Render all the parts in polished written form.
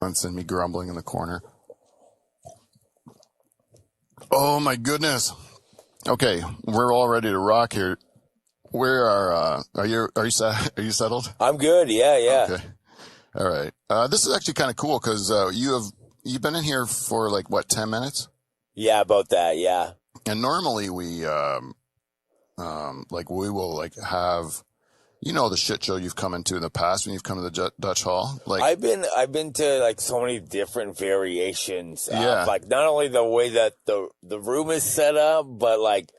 and me grumbling in the corner. Oh my goodness. Okay, we're all ready to rock here. Where are you settled? I'm good. Yeah. Okay. All right. This is actually kind of cool because you've been in here for like what, 10 minutes? Yeah, about that. Yeah. And normally we we will like have, the shit show you've come into in the past when you've come to the Dutch Hall. Like I've been to like so many different variations. Yeah. Like not only the way that the room is set up, but like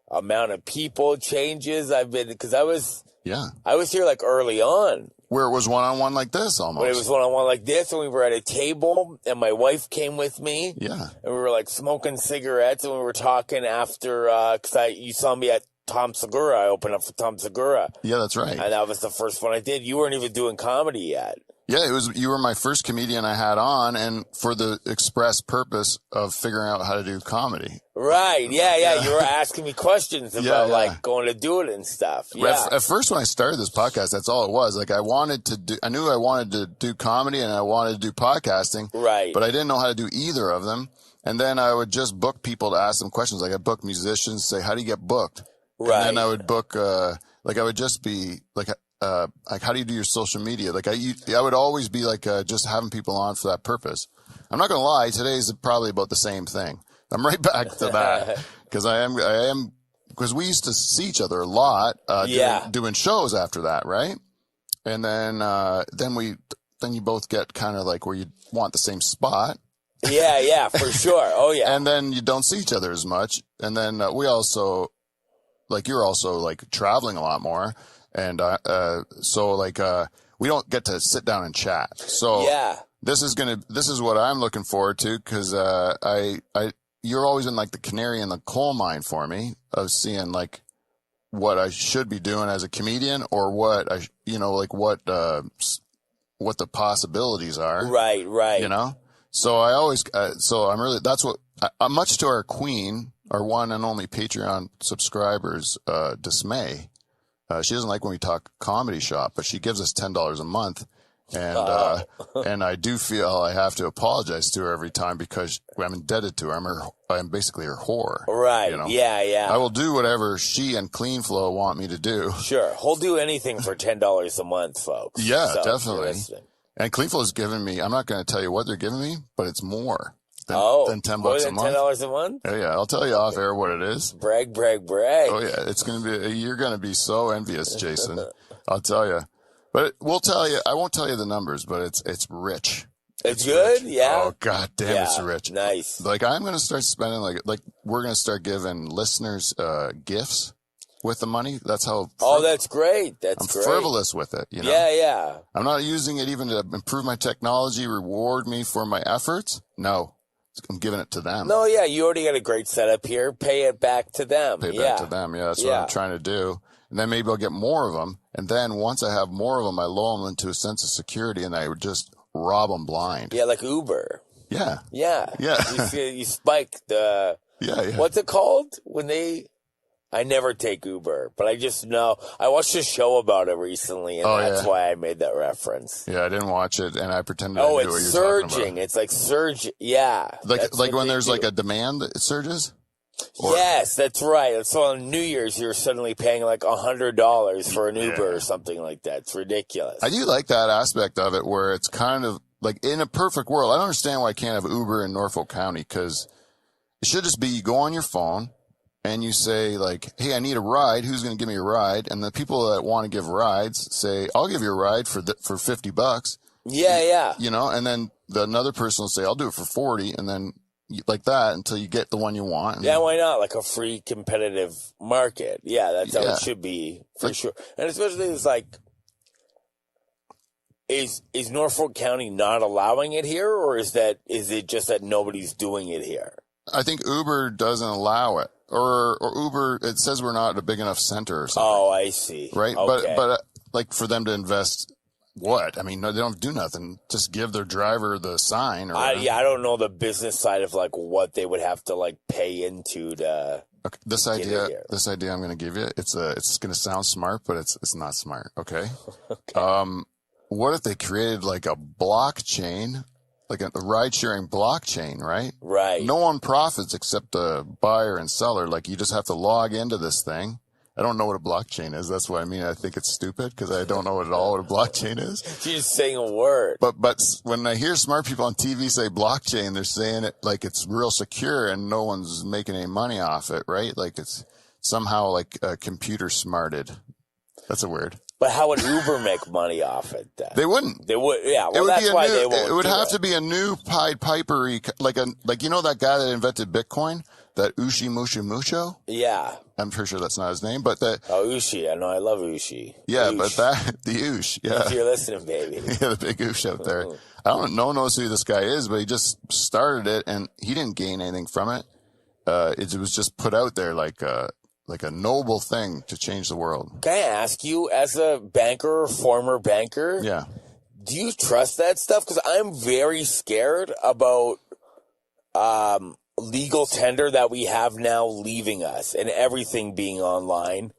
amount of people changes. Because I was here like early on. Where it was one-on-one like this almost. When it was one-on-one like this, and we were at a table, and my wife came with me. Yeah. And we were like smoking cigarettes, and we were talking after, you saw me at Tom Segura. I opened up for Tom Segura. Yeah, that's right. And that was the first one I did. You weren't even doing comedy yet. Yeah, you were my first comedian I had on, and for the express purpose of figuring out how to do comedy. Right. Yeah. You were asking me questions about like going to do it and stuff. Yeah. At first, when I started this podcast, that's all it was. Like I knew I wanted to do comedy and I wanted to do podcasting. Right. But I didn't know how to do either of them. And then I would just book people to ask them questions. Like I booked musicians, say, how do you get booked? Right. And then I would book, I would just be like, how do you do your social media? Like I would always be like, just having people on for that purpose. I'm not going to lie. Today's probably about the same thing. I'm right back to that because we used to see each other a lot, doing shows after that. Right. And then you both get kind of like where you want the same spot. Yeah, for sure. Oh yeah. And then you don't see each other as much. And then, we also, like, you're also like traveling a lot more. And, we don't get to sit down and chat. So this is what I'm looking forward to. Cause, you're always in like the canary in the coal mine for me of seeing like what I should be doing as a comedian or what what the possibilities are. Right. So I always, much to our queen, our one and only Patreon subscribers, dismay. She doesn't like when we talk comedy shop, but she gives us $10 a month. And, and I do feel I have to apologize to her every time because I'm indebted to her. I'm basically her whore. Right. Yeah. I will do whatever she and Clean Flow want me to do. Sure. He'll do anything for $10 a month, folks. Yeah, so, definitely. And Clean Flow is giving me, I'm not going to tell you what they're giving me, but it's more than $10 more than a month. $10 a month? Oh, yeah. I'll tell you off air what it is. Brag. Oh, yeah. It's going to be, you're going to be so envious, Jason. I'll tell you. But we'll tell you, I won't tell you the numbers, but it's rich. It's good? Rich. Yeah. Oh, God damn, it's rich. Nice. Like, I'm going to start spending, like we're going to start giving listeners, gifts with the money. That's how. Oh, that's great. I'm frivolous with it, Yeah. I'm not using it even to improve my technology, reward me for my efforts. No. I'm giving it to them. No, yeah. You already got a great setup here. Pay it back to them. Pay it back to them. Yeah. That's what I'm trying to do. And then maybe I'll get more of them. And then once I have more of them, I lull them into a sense of security and I would just rob them blind. Yeah, like Uber. Yeah. You spike the... Yeah. What's it called? I never take Uber, but I just know. I watched a show about it recently, and that's why I made that reference. Yeah, I didn't watch it, and I pretended I knew what you're it's talking about. surging. It's like surge. Yeah. Like when there's like a demand that surges? Yes, that's right. So on New Year's, you're suddenly paying like $100 for an Uber or something like that. It's ridiculous. I do like that aspect of it where it's kind of like in a perfect world. I don't understand why I can't have Uber in Norfolk County because it should just be you go on your phone and you say like, hey, I need a ride. Who's going to give me a ride? And the people that want to give rides say, I'll give you a ride for $50. Yeah. And then another person will say, I'll do it for 40. And then like that until you get the one you want. Yeah, why not? Like a free competitive market. Yeah, that's how it should be for sure. And especially it's like, is Norfolk County not allowing it here, or is it just that nobody's doing it here? I think Uber doesn't allow it, or Uber. It says we're not a big enough center or something. Oh, I see. Right, okay. but like for them to invest. What? I mean, no, they don't do nothing. Just give their driver the sign. I don't know the business side of like what they would have to like pay into to. Okay, this idea I'm going to give you, it's going to sound smart, but it's not smart. Okay. Okay. What if they created like a blockchain like a ride-sharing blockchain, right? Right. No one profits except the buyer and seller. Like, you just have to log into this thing. I don't know what a blockchain is. That's what I mean. I think it's stupid because I don't know at all what a blockchain is. She's just saying a word. But when I hear smart people on TV say blockchain, they're saying it like it's real secure and no one's making any money off it, right? Like it's somehow like computer smarted. That's a word. But how would Uber make money off it then? They wouldn't. They would, yeah. Well, that's why they won't. It would have to be a new Pied Pipery, like you know that guy that invented Bitcoin, that Ushi Musho? Yeah. I'm pretty sure that's not his name, but that. Oh, Ushi. I know. I love Ushi. Yeah, but the Ush. Yeah. If you're listening, baby. Yeah, the big Ush out there. I don't know, knows who this guy is, but he just started it and he didn't gain anything from it. It was just put out there like a noble thing to change the world. Can I ask you, as a banker, former banker? Yeah. Do you trust that stuff? Because I'm very scared about legal tender that we have now leaving us and everything being online.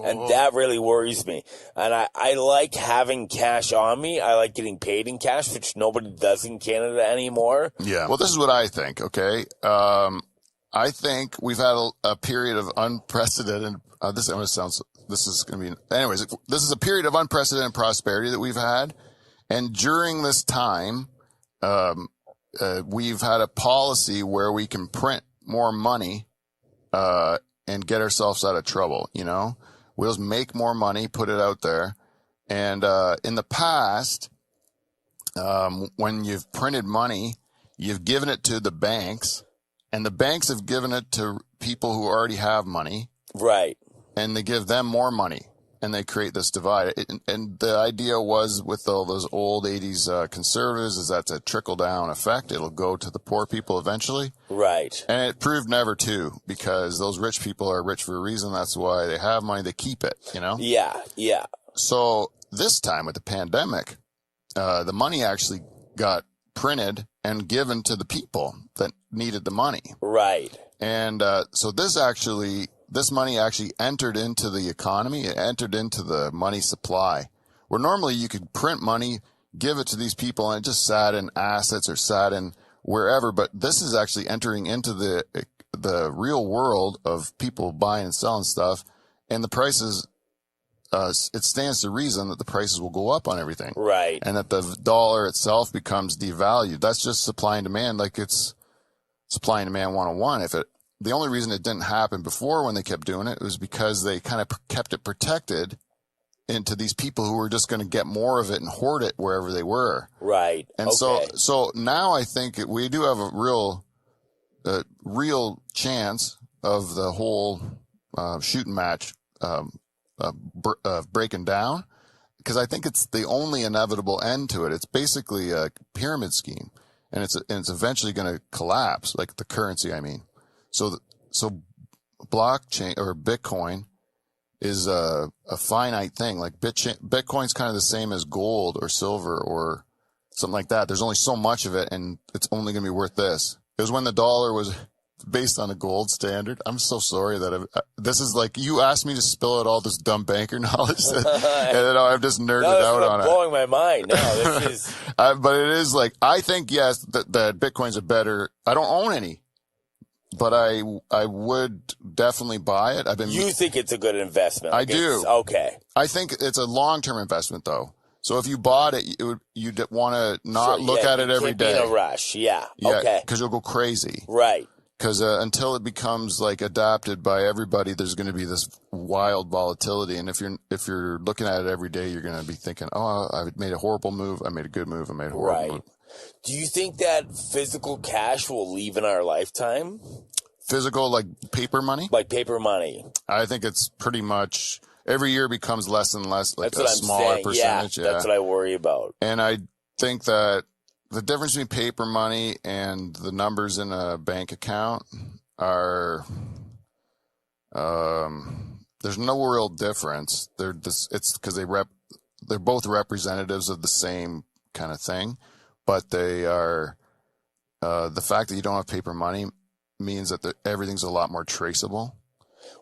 And that really worries me. And I like having cash on me. I like getting paid in cash, which nobody does in Canada anymore. Yeah. Well, this is what I think, okay? I think we've had a period of unprecedented, this is going to be, anyways, this is a period of unprecedented prosperity that we've had. And during this time, we've had a policy where we can print more money, and get ourselves out of trouble, you know? We'll just make more money, put it out there. And, in the past, when you've printed money, you've given it to the banks. And the banks have given it to people who already have money. Right. And they give them more money. And they create this divide. And the idea was with all those old 80s conservatives is that's a trickle-down effect. It'll go to the poor people eventually. Right. And it proved never to, because those rich people are rich for a reason. That's why they have money. They keep it, you know? Yeah, yeah. So this time with the pandemic, the money actually got printed and given to the people that needed the money. Right. And so this money actually entered into the economy. It entered into the money supply, where normally you could print money, give it to these people, and it just sat in assets or sat in wherever. But this is actually entering into the real world of people buying and selling stuff, and the prices. It stands to reason that the prices will go up on everything. Right. And that the dollar itself becomes devalued. That's just supply and demand. Like it's supply and demand 101. The only reason it didn't happen before when they kept doing it was because they kind of kept it protected into these people who were just going to get more of it and hoard it wherever they were. Right. And so now I think we do have a real chance of the whole shooting match breaking down, because I think it's the only inevitable end to it. It's basically a pyramid scheme, and it's eventually going to collapse, like the currency. I mean, so blockchain or Bitcoin is a finite thing. Like Bitcoin's kind of the same as gold or silver or something like that. There's only so much of it, and it's only going to be worth this. It was when the dollar was based on a gold standard. I'm so sorry that this is like, you asked me to spill out all this dumb banker knowledge and then I've just nerded out on it. Blowing my mind. No, this is. But it is like, I think, yes, that Bitcoin's a better, I don't own any, but I would definitely buy it. You think it's a good investment? I do. Okay. I think it's a long-term investment though. So if you bought it, you'd want to not look at it every day. Be in a rush. Yeah. Okay. Because you'll go crazy. Right. Because until it becomes like adopted by everybody, there's going to be this wild volatility. And if you're looking at it every day, you're going to be thinking, "Oh, I made a horrible move. I made a good move. I made a horrible move." Do you think that physical cash will leave in our lifetime? Physical, like paper money? Like paper money. I think it's pretty much every year becomes less and less, like that's a smaller percentage. Yeah, that's what I worry about. And I think that the difference between paper money and the numbers in a bank account are, there's no real difference. It's because they're both representatives of the same kind of thing, but they are, the fact that you don't have paper money means that everything's a lot more traceable.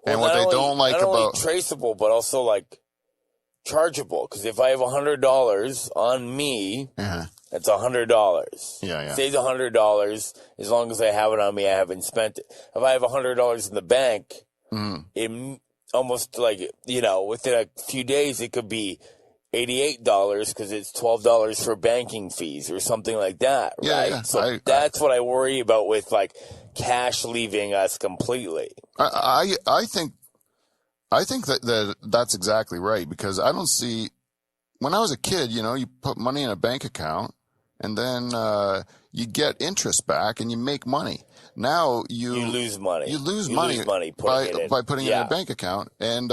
Well, and what they don't like not about only traceable, but also like chargeable. Because if I have $100 on me, and That's $100. Yeah. Say the $100. As long as I have it on me, I haven't spent it. If I have $100 in the bank, it almost like, within a few days, it could be $88 because it's $12 for banking fees or something like that, right? Yeah. So that's what I worry about with like cash leaving us completely. I think that's exactly right, because I don't see, when I was a kid, you put money in a bank account and then you get interest back and you make money. Now you lose money. You lose money by putting it in a bank account. And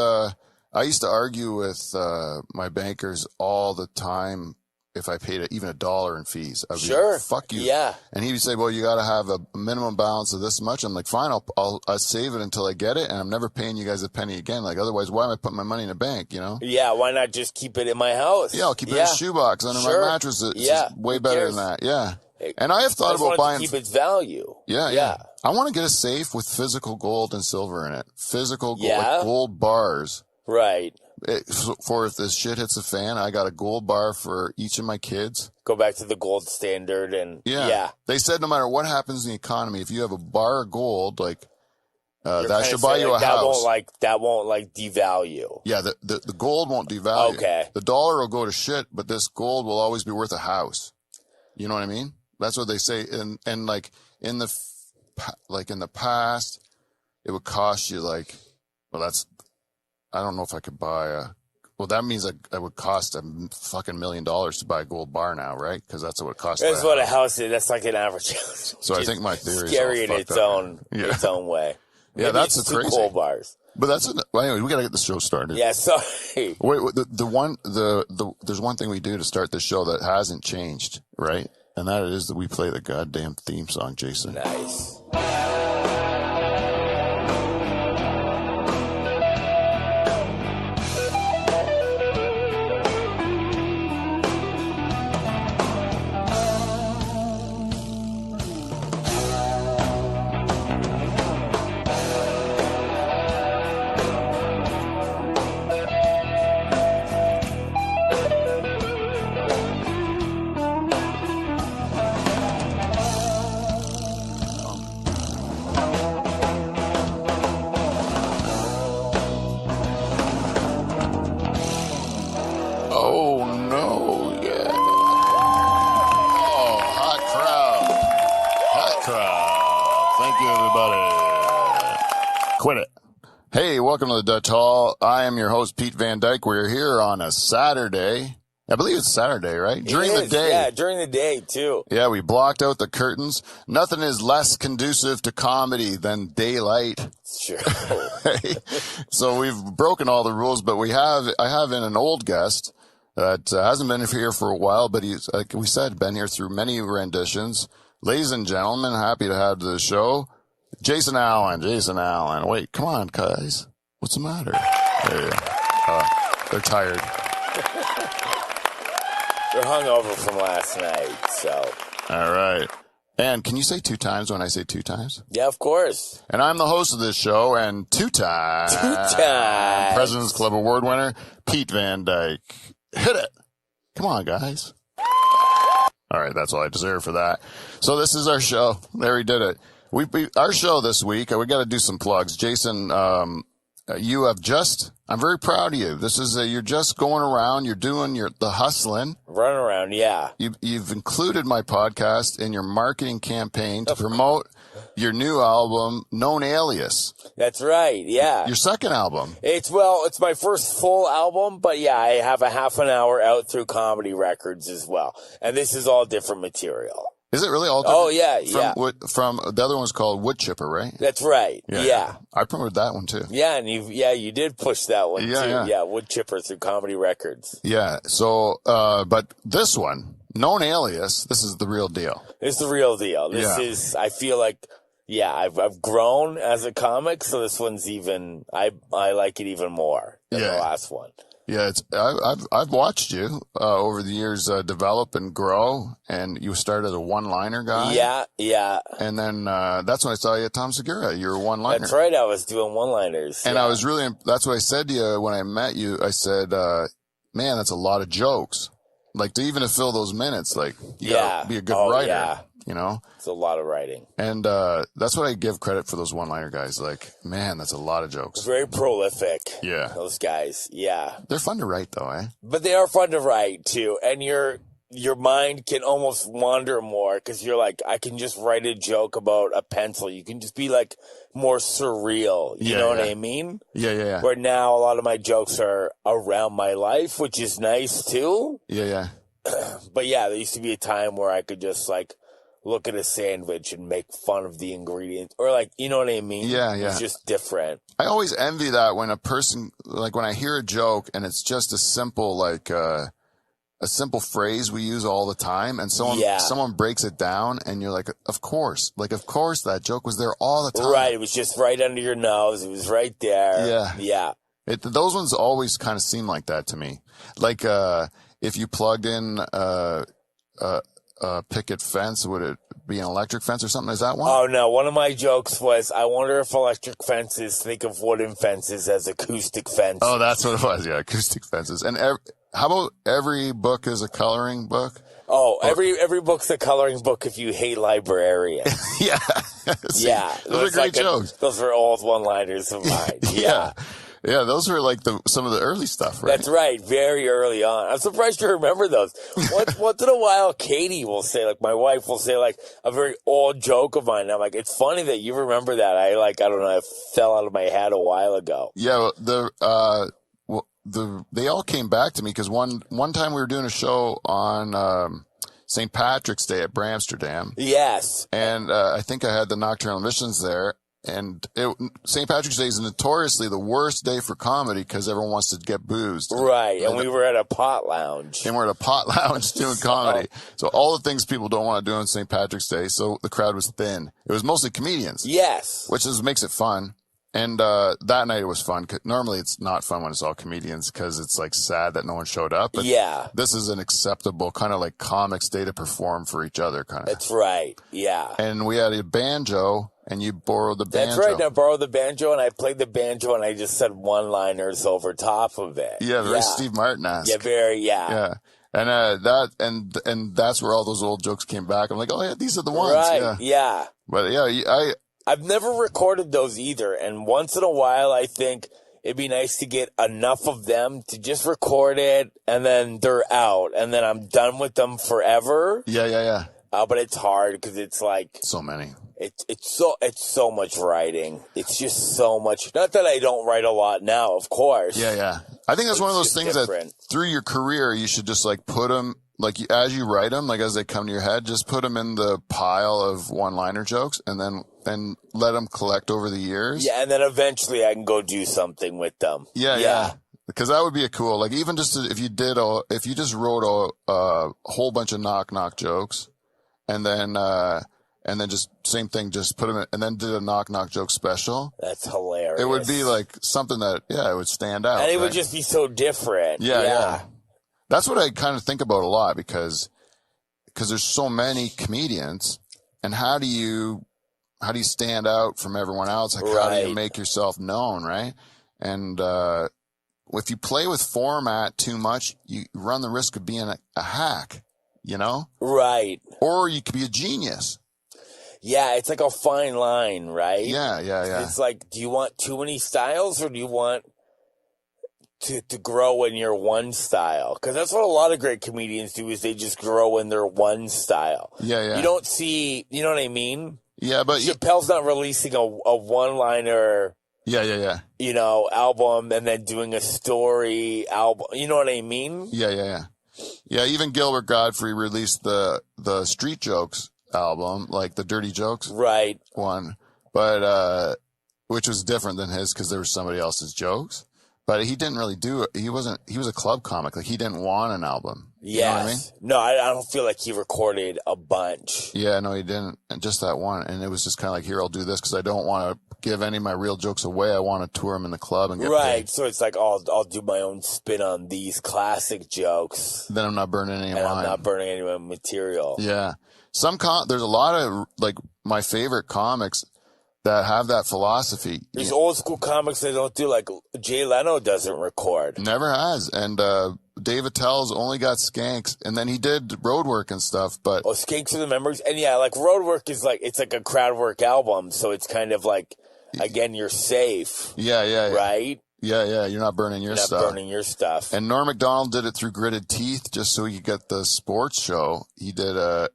I used to argue with my bankers all the time if I paid even $1 in fees. I'd be like, fuck you. Yeah. And he would say, well, you got to have a minimum balance of this much. I'm like, fine, I'll save it until I get it, and I'm never paying you guys a penny again. Like, otherwise, why am I putting my money in a bank, Yeah, why not just keep it in my house? Yeah, I'll keep it in a shoebox under my mattress. It's just way better than that. Yeah. And I have thought about buying. To keep its value. Yeah. I want to get a safe with physical gold and silver in it. Physical gold, like gold bars. Right. For if this shit hits a fan, I got a gold bar for each of my kids. Go back to the gold standard and They said no matter what happens in the economy, if you have a bar of gold, like that should buy you a house. That won't devalue. Yeah, the gold won't devalue. Okay. The dollar will go to shit, but this gold will always be worth a house. You know what I mean? That's what they say. And like in the past, it would cost you I don't know if I could buy that means it would cost $1 million to buy a gold bar now, right? Because that's what it costs. That's what a house is. That's like an average house. So I think my theory is scary in its own way. Yeah, that's a crazy. Gold bars. But anyway, we got to get the show started. Yeah, sorry. Wait, there's one thing we do to start this show that hasn't changed, right? And that is that we play the goddamn theme song, Jason. Nice. Quit it. Hey, welcome to the Dutch Hall. I am your host, Pete Van Dyke. We're here on a Saturday. I believe it's Saturday, right? During the day. Yeah, during the day, too. Yeah, we blocked out the curtains. Nothing is less conducive to comedy than daylight. Sure. So we've broken all the rules, but I have in an old guest that hasn't been here for a while, but he's, like we said, been here through many renditions. Ladies and gentlemen, happy to have the show. Jason Allen. Wait, come on, guys. What's the matter? There you go. They're tired. They're hungover from last night, so. All right. And can you say 2 times when I say 2 times? Yeah, of course. And I'm the host of this show, and 2 times. President's Club Award winner, Pete Van Dyke. Hit it. Come on, guys. All right, that's all I deserve for that. So this is our show. There, we did it. Our show this week, we got to do some plugs. Jason, you have I'm very proud of you. This is, you're just going around, you're doing the hustling. Run around, yeah. You've included my podcast in your marketing campaign to promote your new album, Known Alias. That's right, yeah. Your second album. It's my first full album, but yeah, I have a half an hour out through Comedy Records as well. And this is all different material. Is it really all different? Oh, yeah. From the other one was called Wood Chipper, right? That's right. Yeah. I promoted that one too. Yeah, and you did push that one too. Yeah, Wood Chipper through Comedy Records. Yeah. So, but this one, Known Alias, this is the real deal. It's the real deal. This is, I feel like, I've grown as a comic, so this one's even, I like it even more than the last one. Yeah, I've watched you over the years develop and grow, and you started as a one-liner guy. Yeah. And then that's when I saw you at Tom Segura. You were a one-liner. That's right. I was doing one-liners. And I was really. That's what I said to you when I met you. I said, "Man, that's a lot of jokes." Like to even to fill those minutes, like you Yeah. gotta be a good Oh, writer, yeah. you know? It's a lot of writing. And, that's what I give credit for those one-liner guys. Like, man, that's a lot of jokes. Very prolific. Yeah. Those guys. Yeah. They're fun to write though, eh? But they are fun to write too. And your mind can almost wander more because you're like, I can just write a joke about a pencil. You can just be like more surreal. You know what I mean? Yeah. Where now a lot of my jokes are around my life, which is nice too. Yeah. But yeah, there used to be a time where I could just like look at a sandwich and make fun of the ingredients or like, you know what I mean? Yeah. It's just different. I always envy that when a person, like when I hear a joke and it's just a simple, like, a simple phrase we use all the time and someone breaks it down and you're like, of course that joke was there all the time. Right. It was just right under your nose. It was right there. Yeah. Yeah. Those ones always kind of seem like that to me. Like, if you plugged in, a picket fence, would it be an electric fence or something? Is that one? Oh no, one of my jokes was, I wonder if electric fences think of wooden fences as acoustic fences. Oh, that's what it was. Yeah. Acoustic fences. And how about every book is a coloring book? Oh, every book's a coloring book if you hate librarians. Yeah. See, Yeah. those are great jokes. Those were old one-liners of mine. Yeah. Yeah, those were like some of the early stuff, right? That's right, very early on. I'm surprised you remember those. Once in a while, Katie will say, like, my wife will say, like, a very old joke of mine. And I'm like, it's funny that you remember that. I don't know, it fell out of my head a while ago. Yeah, they all came back to me because one time we were doing a show on St. Patrick's Day at Bramsterdam. Yes. And I think I had the Nocturnal Emissions there. And St. Patrick's Day is notoriously the worst day for comedy because everyone wants to get boozed. Right. And we were at a pot lounge. And we're at a pot lounge doing comedy. So all the things people don't want to do on St. Patrick's Day. So the crowd was thin. It was mostly comedians. Yes. Which makes it fun. And that night it was fun. Normally it's not fun when it's all comedians because it's like sad that no one showed up. But yeah. This is an acceptable kind of like comics day to perform for each other kind of. That's right. Yeah. And we had a banjo. And you borrowed the banjo. That's right. I borrowed the banjo and I played the banjo and I just said one-liners over top of it. Yeah, very Steve Martin-esque. Yeah, very, Yeah. And and that's where all those old jokes came back. I'm like, oh yeah, these are the ones. Right. Yeah. But yeah, I've never recorded those either. And once in a while, I think it'd be nice to get enough of them to just record it and then they're out and then I'm done with them forever. Yeah. But it's hard because it's like so many. It's so much writing. It's just so much. Not that I don't write a lot now, of course. Yeah. I think that's one of those things different. that through your career you should just like put them like as you write them, like as they come to your head, just put them in the pile of one-liner jokes and then let them collect over the years. Yeah, and then eventually I can go do something with them. Yeah. Because that would be a cool, like even just if you just wrote a whole bunch of knock jokes and then just same thing, just put them in, and then did a knock joke special. That's hilarious. It would be like something that, it would stand out. And it would just be so different. Yeah. That's what I kind of think about a lot because there's so many comedians and how do you stand out from everyone else? Like how do you make yourself known? Right. And, if you play with format too much, you run the risk of being a hack, you know? Right. Or you could be a genius. Yeah, it's like a fine line, right? Yeah. It's like, do you want too many styles or do you want to grow in your one style? Because that's what a lot of great comedians do is they just grow in their one style. Yeah. You don't see, you know what I mean? Yeah, but Chappelle's not releasing a one-liner, Yeah. you know, album and then doing a story album. You know what I mean? Yeah. Yeah, even Gilbert Godfrey released the Street Jokes album, like the Dirty Jokes one, but which was different than his because there was somebody else's jokes. But he didn't really do it. He was a club comic. Like he didn't want an album. Yes. You know what I mean? No, I don't feel like he recorded a bunch. Yeah, no, he didn't. And just that one. And it was just kind of like, here, I'll do this because I don't want to give any of my real jokes away. I want to tour them in the club and get paid. So it's like, I'll do my own spin on these classic jokes. Then I'm not burning any of mine. I'm not burning any of my material. Yeah. There's a lot of, like, my favorite comics that have that philosophy. There's old school comics that don't do, like Jay Leno doesn't record. Never has. And Dave Attell's only got Skanks, and then he did road work and stuff. But Skanks are the members, and yeah, like road work is like it's like a crowd work album, so it's kind of like again you're safe. Yeah. Right. Yeah. You're not burning your stuff. Not burning your stuff. And Norm Macdonald did it through Gritted Teeth, just so he could get the sports show. He did a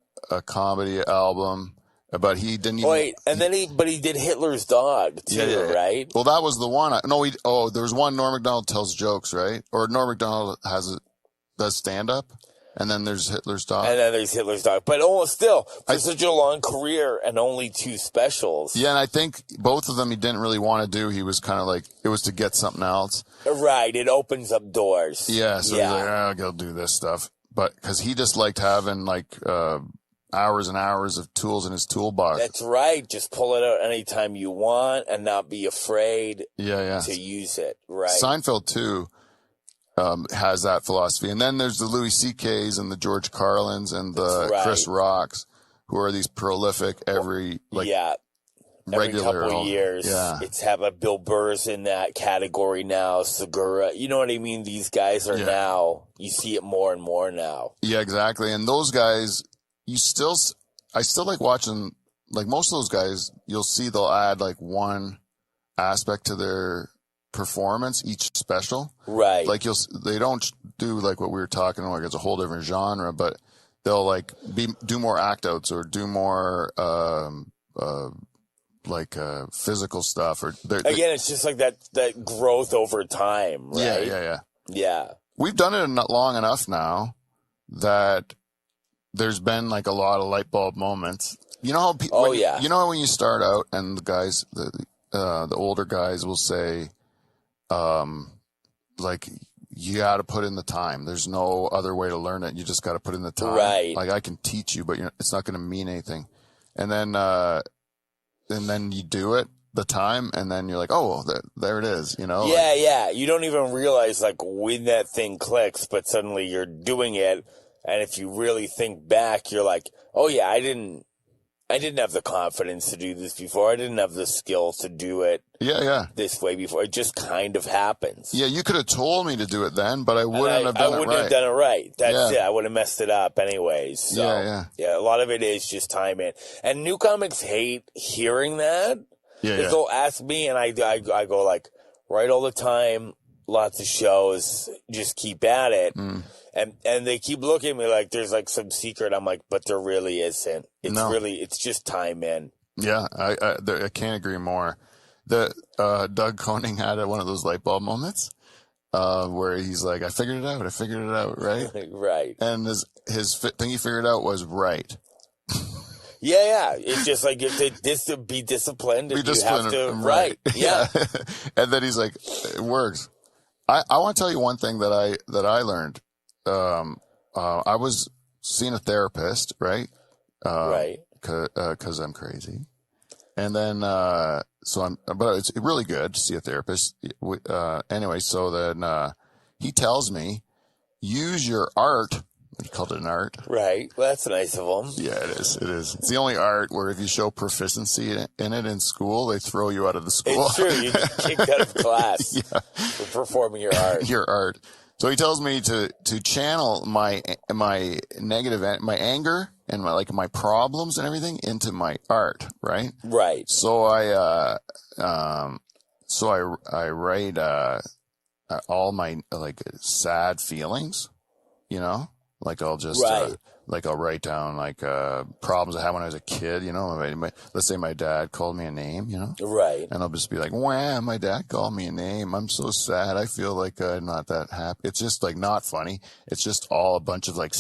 comedy album. But he didn't even. Wait, and then he did Hitler's Dog too, right? Well, that was the one. There was one. Norm Macdonald tells jokes, right? Or Norm Macdonald does stand up, and then there's Hitler's Dog. And then there's Hitler's Dog. But still, for such a long career and only 2 specials. Yeah, and I think both of them he didn't really want to do. He was kind of like it was to get something else. Right, it opens up doors. Yeah, so he's like, I'll go do this stuff, but because he just liked having like. Hours and hours of tools in his toolbox. That's right. Just pull it out anytime you want and not be afraid to use it. Right. Seinfeld, too, has that philosophy. And then there's the Louis C.K.'s and the George Carlins and the Chris Rocks, who are these prolific every regular couple of years. Yeah. It's Bill Burr's in that category now, Segura. You know what I mean? These guys are now, you see it more and more now. Yeah, exactly. And those guys... I still like watching, like most of those guys, you'll see they'll add like one aspect to their performance each special. Right. Like they don't do like what we were talking about, like it's a whole different genre, but they'll like do more act outs or do more, physical stuff or again, it's just like that growth over time, right? Yeah. We've done it not long enough now that there's been like a lot of light bulb moments. You know how you know when you start out and the guys, the older guys will say, like you got to put in the time. There's no other way to learn it. You just got to put in the time. Right. Like I can teach you, but it's not going to mean anything. And then you do it the time, and then you're like, oh, there it is. You know. Yeah, yeah. You don't even realize like when that thing clicks, but suddenly you're doing it. And if you really think back, you're like, oh yeah, I didn't have the confidence to do this before. I didn't have the skill to do it this way before. It just kind of happens. Yeah, you could have told me to do it then, but I wouldn't have done it right. I wouldn't have done it right. That's it. I would have messed it up anyways. So, yeah, a lot of it is just time in. And new comics hate hearing that. Yeah. They'll ask me, and I go like, write all the time, lots of shows, just keep at it. And they keep looking at me like there's like some secret. I'm like, but there really isn't. It's just time in. Yeah, I can't agree more. Doug Koning had one of those light bulb moments where he's like, I figured it out, right? Right. And his thing he figured out was right. Yeah. It's just like you have to be disciplined. You have to, right. Yeah. And then he's like, it works. I want to tell you one thing that I learned. I was seeing a therapist, right? Right. Cause I'm crazy. And then, but it's really good to see a therapist. Anyway, so then, he tells me, use your art. He called it an art. Right. Well, that's nice of him. Yeah, it is. It's the only art where if you show proficiency in it in school, they throw you out of the school. It's true. You get kicked out of class for performing your art. Your art. So he tells me to channel my negative, my anger and my problems and everything into my art, right? Right. So I write all my like sad feelings, you know? Like I'll just I'll write down like problems I had when I was a kid, you know. Let's say my dad called me a name, you know. Right. And I'll just be like, "Wow, my dad called me a name. I'm so sad. I feel like I'm not that happy." It's just like not funny. It's just all a bunch of like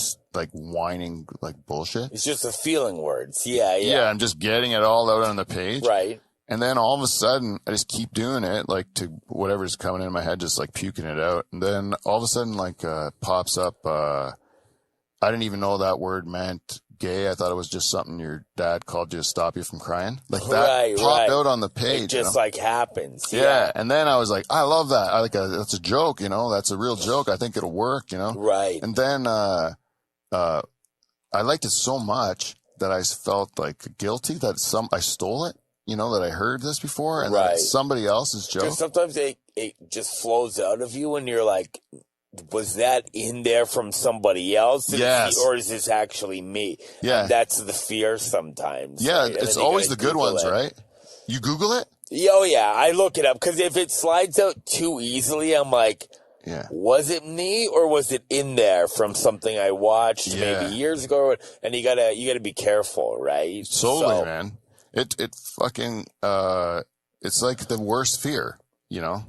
whining like bullshit. It's just the feeling words. Yeah. Yeah, I'm just getting it all out on the page. Right. And then all of a sudden, I just keep doing it, like to whatever's coming in my head, just like puking it out. And then all of a sudden, like pops up. I didn't even know that word meant gay. I thought it was just something your dad called you to stop you from crying. Like that popped out on the page. It just like happens. Yeah. And then I was like, I love that. That's a joke, you know, that's a real joke. I think it'll work, you know? Right. And then, I liked it so much that I felt like guilty that I stole it, you know, that I heard this before and that it's somebody else's joke. Because sometimes it just flows out of you and you're like, was that in there from somebody else? Yes. Or is this actually me? Yeah. And that's the fear sometimes. Yeah, right? it's always the good Google ones, it. right? You Google it? Oh, yeah. I look it up because if it slides out too easily, I'm like, Yeah. was it me or was it in there from something I watched maybe years ago? And you gotta be careful, right? Totally, man. It fucking, it's like the worst fear, you know,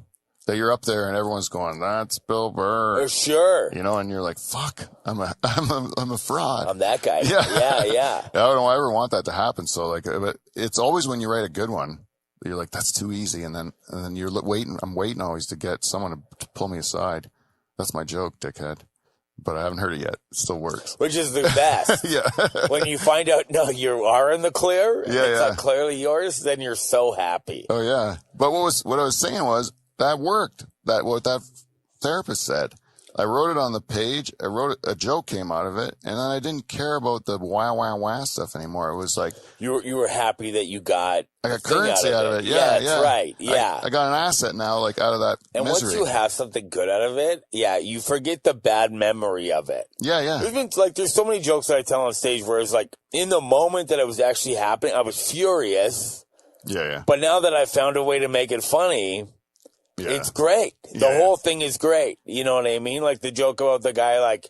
that you're up there and everyone's going, that's Bill Burr. Oh, sure. You know, and you're like, fuck, I'm a fraud. I'm that guy. Yeah. Yeah. I don't ever want that to happen. So like, but it's always when you write a good one, you're like, that's too easy. And then you're waiting. I'm waiting always to get someone to pull me aside. That's my joke, dickhead. But I haven't heard it yet. It still works. Which is the best. Yeah. When you find out, no, you are in the clear. Yeah, it's not clearly yours. Then you're so happy. Oh yeah. But what I was saying was that worked. What that therapist said. I wrote it on the page. I wrote a joke came out of it, and then I didn't care about the wah stuff anymore. It was like you were happy that you got I got currency out of it. Yeah, that's right. Yeah, I got an asset now, like out of that and misery. once you have something good out of it, you forget the bad memory of it. Yeah. There's been there's so many jokes that I tell on stage where it's like in the moment that it was actually happening, I was furious. Yeah. But now that I found a way to make it funny. Yeah. It's great. The whole thing is great. You know what I mean? Like the joke about the guy like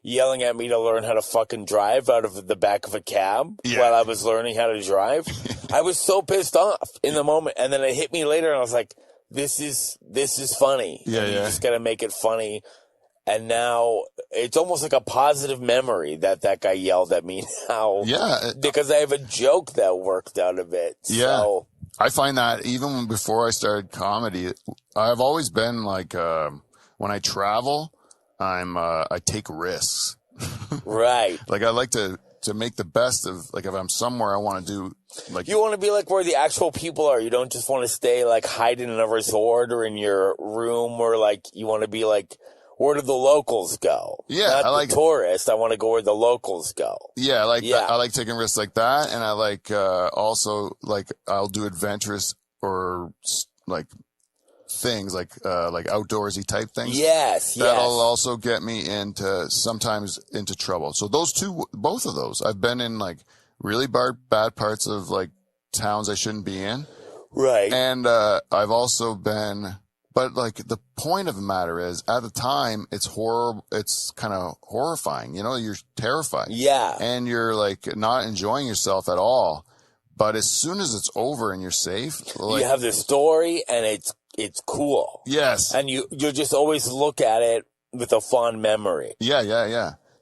yelling at me to learn how to fucking drive out of the back of a cab while I was learning how to drive. I was so pissed off in the moment. And then it hit me later and I was like, this is funny. Yeah, You just got to make it funny. And now it's almost like a positive memory that guy yelled at me now. Yeah. Because I have a joke that worked out of it. Yeah. So, I find that even before I started comedy, I've always been like, when I travel, I take risks. right. Like I like to make the best of, like if I'm somewhere I want to do, like. You want to be like where the actual people are. You don't just want to stay like hiding in a resort or in your room, or like you want to be like, where do the locals go? Yeah, Not I like the tourists. I want to go where the locals go. Yeah, I like taking risks like that, and I like also like I'll do adventurous or like things like outdoorsy type things. Yes. That'll also get me sometimes into trouble. So both of those, I've been in like really bad parts of like towns I shouldn't be in. Right. And I've also been. But like the point of the matter is, at the time, it's horrible. It's kind of horrifying. You know, you're terrified. Yeah. And you're like not enjoying yourself at all. But as soon as it's over and you're safe, like, you have the story and it's cool. Yes. And you'll just always look at it with a fond memory. Yeah.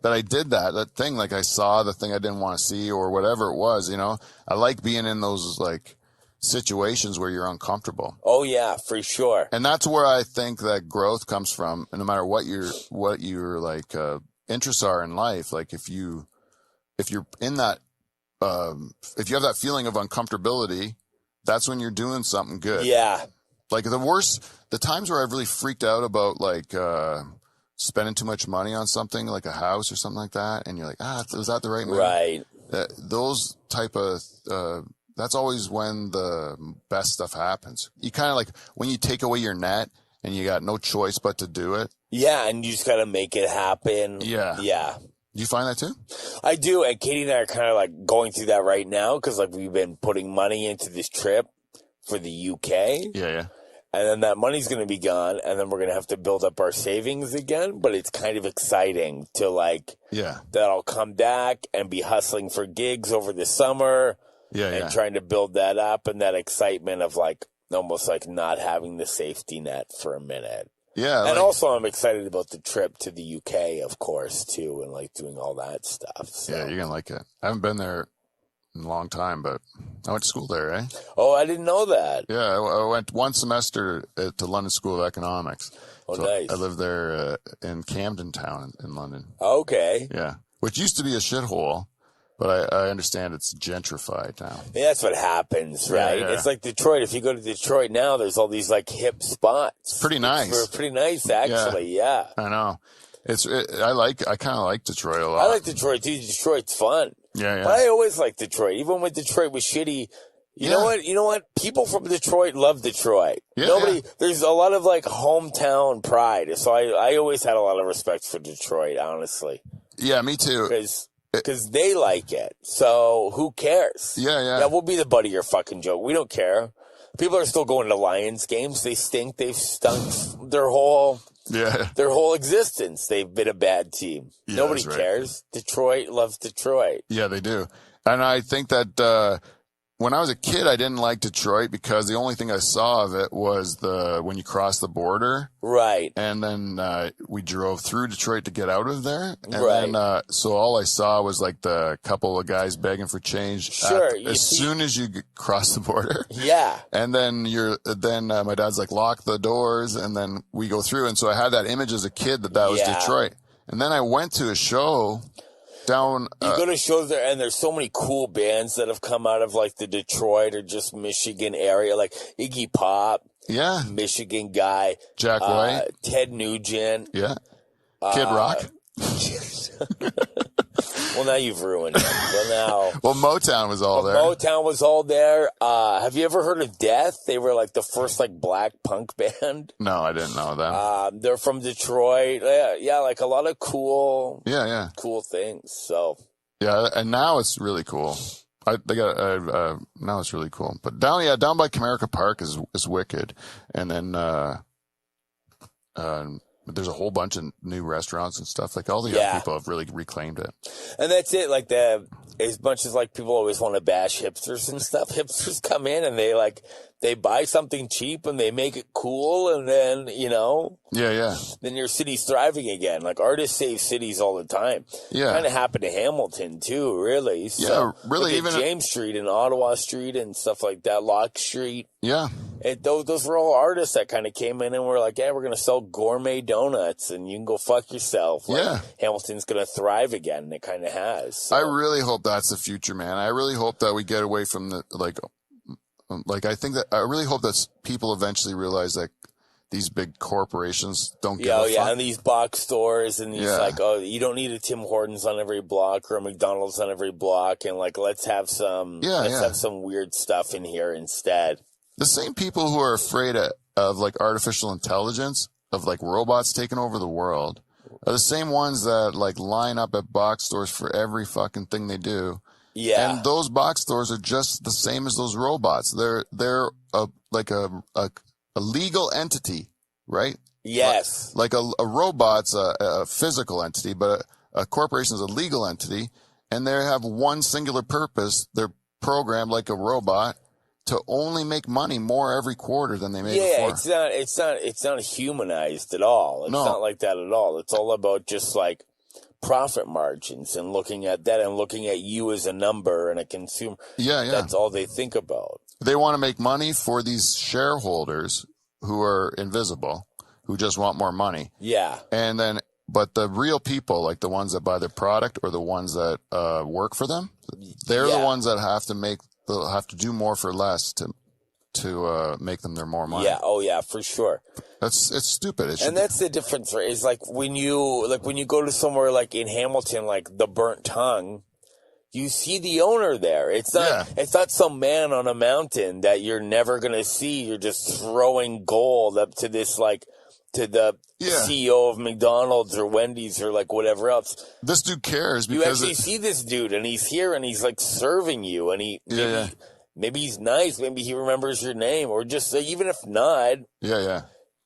That I did that thing. Like I saw the thing I didn't want to see or whatever it was. You know, I like being in those like situations where you're uncomfortable. Oh yeah, for sure. And that's where I think that growth comes from. And no matter what your like interests are in life, like if you're in that if you have that feeling of uncomfortability, that's when you're doing something good. Yeah. Like the times where I've really freaked out about like spending too much money on something like a house or something like that, and you're like, was that the right move? Right. Those type of that's always when the best stuff happens. You kind of like when you take away your net and you got no choice but to do it. Yeah, and you just got to make it happen. Yeah. Yeah. Do you find that too? I do, and Katie and I are kind of like going through that right now because like we've been putting money into this trip for the UK. Yeah. And then that money's going to be gone, and then we're going to have to build up our savings again. But it's kind of exciting to like, that I'll come back and be hustling for gigs over the summer. And trying to build that up, and that excitement of like almost like not having the safety net for a minute. Yeah. And also I'm excited about the trip to the UK, of course, too, and like doing all that stuff. So. Yeah, you're going to like it. I haven't been there in a long time, but I went to school there, eh? Oh, I didn't know that. Yeah, I went one semester to London School of Economics. Oh, so nice. I lived there in Camden Town in London. Okay. Yeah, which used to be a shithole. But I understand it's gentrified now. Yeah, that's what happens, right? Yeah. It's like Detroit. If you go to Detroit now, there's all these like hip spots. It's pretty nice. It's pretty nice, actually. Yeah. I know. I kind of like Detroit a lot. I like Detroit too. Detroit's fun. Yeah. But I always like Detroit. Even when Detroit was shitty, You know what? You know what? People from Detroit love Detroit. Yeah, There's a lot of like hometown pride. So I always had a lot of respect for Detroit, honestly. Yeah, me too. Because they like it. So who cares? Yeah. Yeah, we'll be the butt of your fucking joke. We don't care. People are still going to Lions games. They stink. They've stunk their whole existence. They've been a bad team. Yeah, Nobody cares. Detroit loves Detroit. Yeah, they do. And I think that when I was a kid, I didn't like Detroit because the only thing I saw of it was when you cross the border. Right. And then we drove through Detroit to get out of there. And right. then so all I saw was like the couple of guys begging for change. Sure. As soon as you cross the border. Yeah. And then my dad's like, lock the doors, and then we go through. And so I had that image as a kid that was Detroit. And then I went to a show down. You go to shows there, and there's so many cool bands that have come out of like the Detroit or just Michigan area, like Iggy Pop, Michigan guy, Jack White, Ted Nugent, Kid Rock. Well, now you've ruined it. Well, Motown was all there. Motown was all there. Have you ever heard of Death? They were like the first like black punk band. No, I didn't know them. They're from Detroit. Yeah, like a lot of cool, cool things. So yeah, and now it's really cool. Now it's really cool. But down by Comerica Park is wicked, and then there's a whole bunch of new restaurants and stuff. Like all the young people have really reclaimed it. And that's it. Like as much as like people always want to bash hipsters and stuff, hipsters come in and they buy something cheap and they make it cool, and then then your city's thriving again. Like artists save cities all the time. Yeah, kind of happened to Hamilton too, really. So, really. Even James Street and Ottawa Street and stuff like that, Locke Street. Yeah, those were all artists that kind of came in and were like, "Yeah, we're gonna sell gourmet donuts, and you can go fuck yourself." Like, Hamilton's gonna thrive again, and it kind of has. So. I really hope that's the future, man. I really hope that we get away from the I really hope that people eventually realize that these big corporations don't give a fuck. And these box stores and these you don't need a Tim Hortons on every block or a McDonald's on every block, and like let's have some weird stuff in here instead. The same people who are afraid of like artificial intelligence, of like robots taking over the world, are the same ones that like line up at box stores for every fucking thing they do. Yeah. And those box stores are just the same as those robots. They're a legal entity, right? Yes. Like a robot's a physical entity, but a corporation is a legal entity, and they have one singular purpose. They're programmed like a robot to only make money more every quarter than they made before. It's not humanized at all. It's not like that at all. It's all about just like profit margins and looking at that and looking at you as a number and a consumer. Yeah. That's all they think about. They want to make money for these shareholders who are invisible, who just want more money. Yeah. And then, but the real people, like the ones that buy their product or the ones that work for them, they're the ones that they'll have to do more for less to make them their more money. Yeah. Oh yeah, for sure. It's stupid. And that's the difference, right? Is like when you go to somewhere like in Hamilton, like the Burnt Tongue, you see the owner there. It's not some man on a mountain that you're never gonna see. You're just throwing gold up to this to the CEO of McDonald's or Wendy's or like whatever else. This dude cares because you actually see this dude and he's here and he's like serving you and maybe he's nice. Maybe he remembers your name, or just even if not.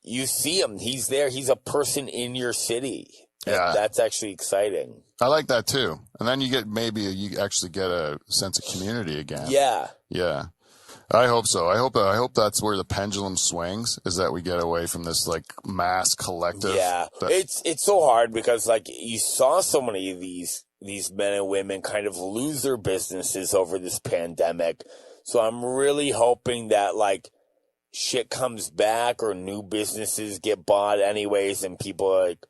You see him. He's there. He's a person in your city. Yeah. That's actually exciting. I like that too. And then you actually get a sense of community again. Yeah. Yeah. I hope so. I hope that's where the pendulum swings, is that we get away from this like mass collective. Yeah. It's so hard because like you saw so many of these men and women kind of lose their businesses over this pandemic. So I'm really hoping that like shit comes back or new businesses get bought anyways, and people are like,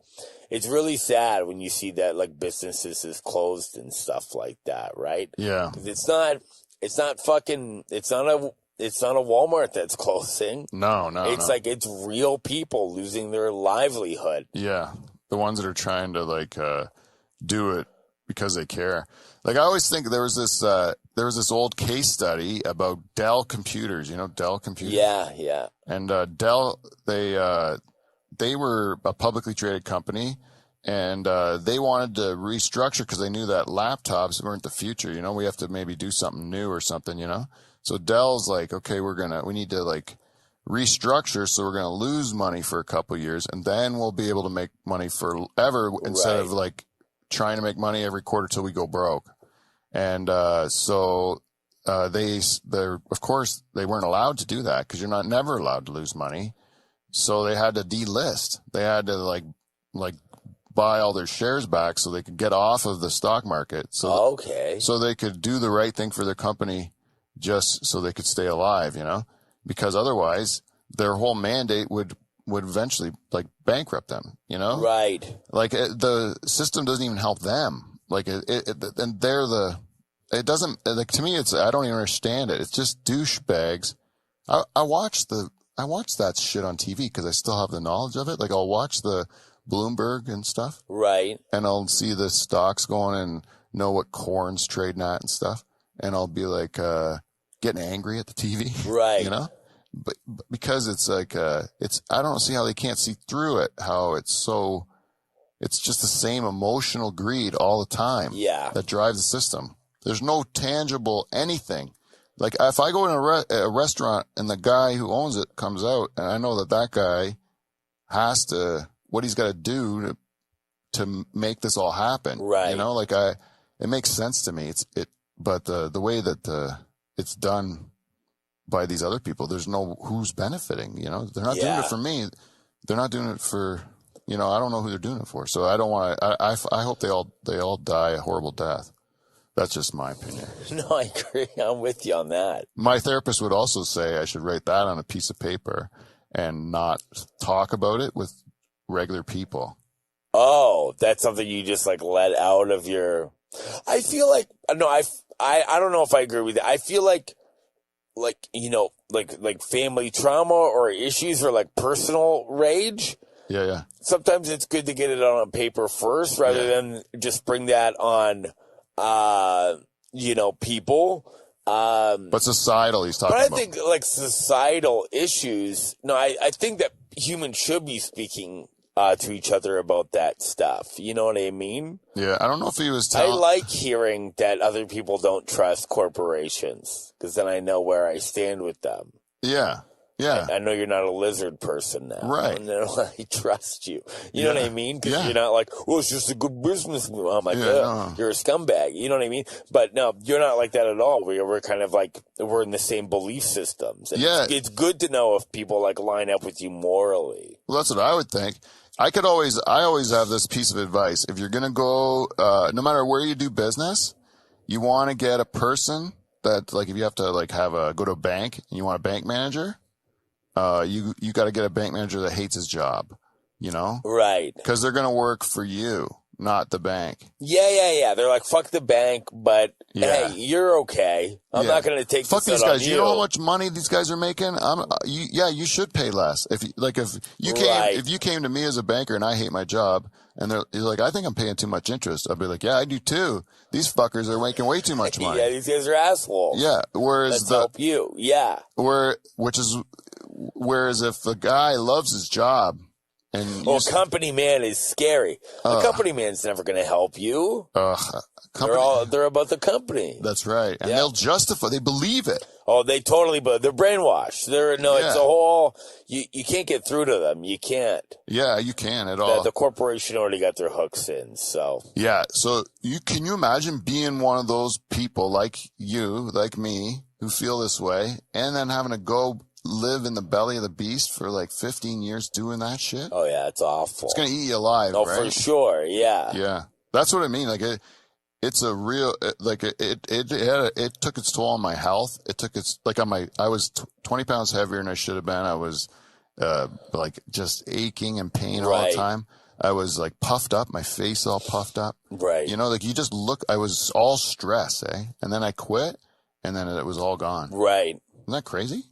it's really sad when you see that like businesses is closed and stuff like that, right? Yeah. It's not a Walmart that's closing. No. It's like it's real people losing their livelihood. Yeah. The ones that are trying to like do it because they care. Like I always think there was this there was this old case study about Dell computers. You know Dell computers? Yeah. And Dell, they were a publicly traded company, and they wanted to restructure because they knew that laptops weren't the future. You know, we have to maybe do something new or something. You know, so Dell's like, okay, we need to like restructure, so we're going to lose money for a couple of years, and then we'll be able to make money forever instead of like trying to make money every quarter till we go broke. And so they're of course they weren't allowed to do that because you're never allowed to lose money. So they had to delist. They had to like buy all their shares back so they could get off of the stock market. So so they could do the right thing for their company, just so they could stay alive. You know, because otherwise their whole mandate would eventually like bankrupt them. You know, right? Like the system doesn't even help them. Like and it doesn't, like, to me, I don't even understand it. It's just douchebags. I watch that shit on TV because I still have the knowledge of it. Like, I'll watch the Bloomberg and stuff. Right. And I'll see the stocks going and know what corn's trading at and stuff. And I'll be like, getting angry at the TV. Right. You know? But because it's like, I don't see how they can't see through it, how it's just the same emotional greed all the time. Yeah. That drives the system. There's no tangible anything. Like, if I go in a restaurant and the guy who owns it comes out, and I know that guy has to, what he's got to do to make this all happen. Right. You know, like it makes sense to me. But the way that it's done by these other people, there's no who's benefiting. You know, they're not doing it for me. They're not doing it for, you know, I don't know who they're doing it for. So I don't want to. I hope they all die a horrible death. That's just my opinion. No, I agree. I'm with you on that. My therapist would also say I should write that on a piece of paper and not talk about it with regular people. Oh, that's something you just like let out of your. I feel like no, I don't know if I agree with it. I feel like you know, like family trauma or issues or like personal rage. Yeah. Sometimes it's good to get it on paper first rather than just bring that on. You know, people. But societal, he's talking about. But I think, like, societal issues, no, I think that humans should be speaking to each other about that stuff. You know what I mean? Yeah, I don't know if he was I like hearing that other people don't trust corporations, because then I know where I stand with them. Yeah. I know you're not a lizard person now. Right. And then I trust you. You know what I mean? Because you're not like, well, it's just a good business move. I'm like, you're a scumbag. You know what I mean? But no, you're not like that at all. We're kind of like, we're in the same belief systems. And it's good to know if people like line up with you morally. Well, that's what I would think. I always have this piece of advice. If you're going to go, no matter where you do business, you want to get a person that, like, if you have to like go to a bank and you want a bank manager, you got to get a bank manager that hates his job, you know? Right. Because they're going to work for you, not the bank. Yeah. They're like, fuck the bank, but hey, you're okay. I'm not going to take fuck this these guys. You know how much money these guys are making? You should pay less. If you came to me as a banker and I hate my job and you're like, I think I'm paying too much interest. I'd be like, yeah, I do too. These fuckers are making way too much money. Yeah, these guys are assholes. Yeah. Whereas help you. Yeah. Whereas if the guy loves his job and company man is scary. A company man's never going to help you. They're about the company. That's right. And they'll justify, they believe it. Oh, they totally, but they're brainwashed. It's a whole, you can't get through to them. You can't. Yeah, you can at all. The corporation already got their hooks in, so. Yeah, so can you imagine being one of those people like you, like me, who feel this way, and then having to go live in the belly of the beast for like 15 years doing that shit? Oh yeah, it's awful. It's going to eat you alive, right? For sure, yeah. Yeah. That's what I mean. Like it's a real, like it took its toll on my health. It took its, like I was 20 pounds heavier than I should have been. I was, like just aching and pain all the time. I was like puffed up, my face all puffed up. Right. You know, like you just I was all stress, And then I quit and then it was all gone. Right. Isn't that crazy?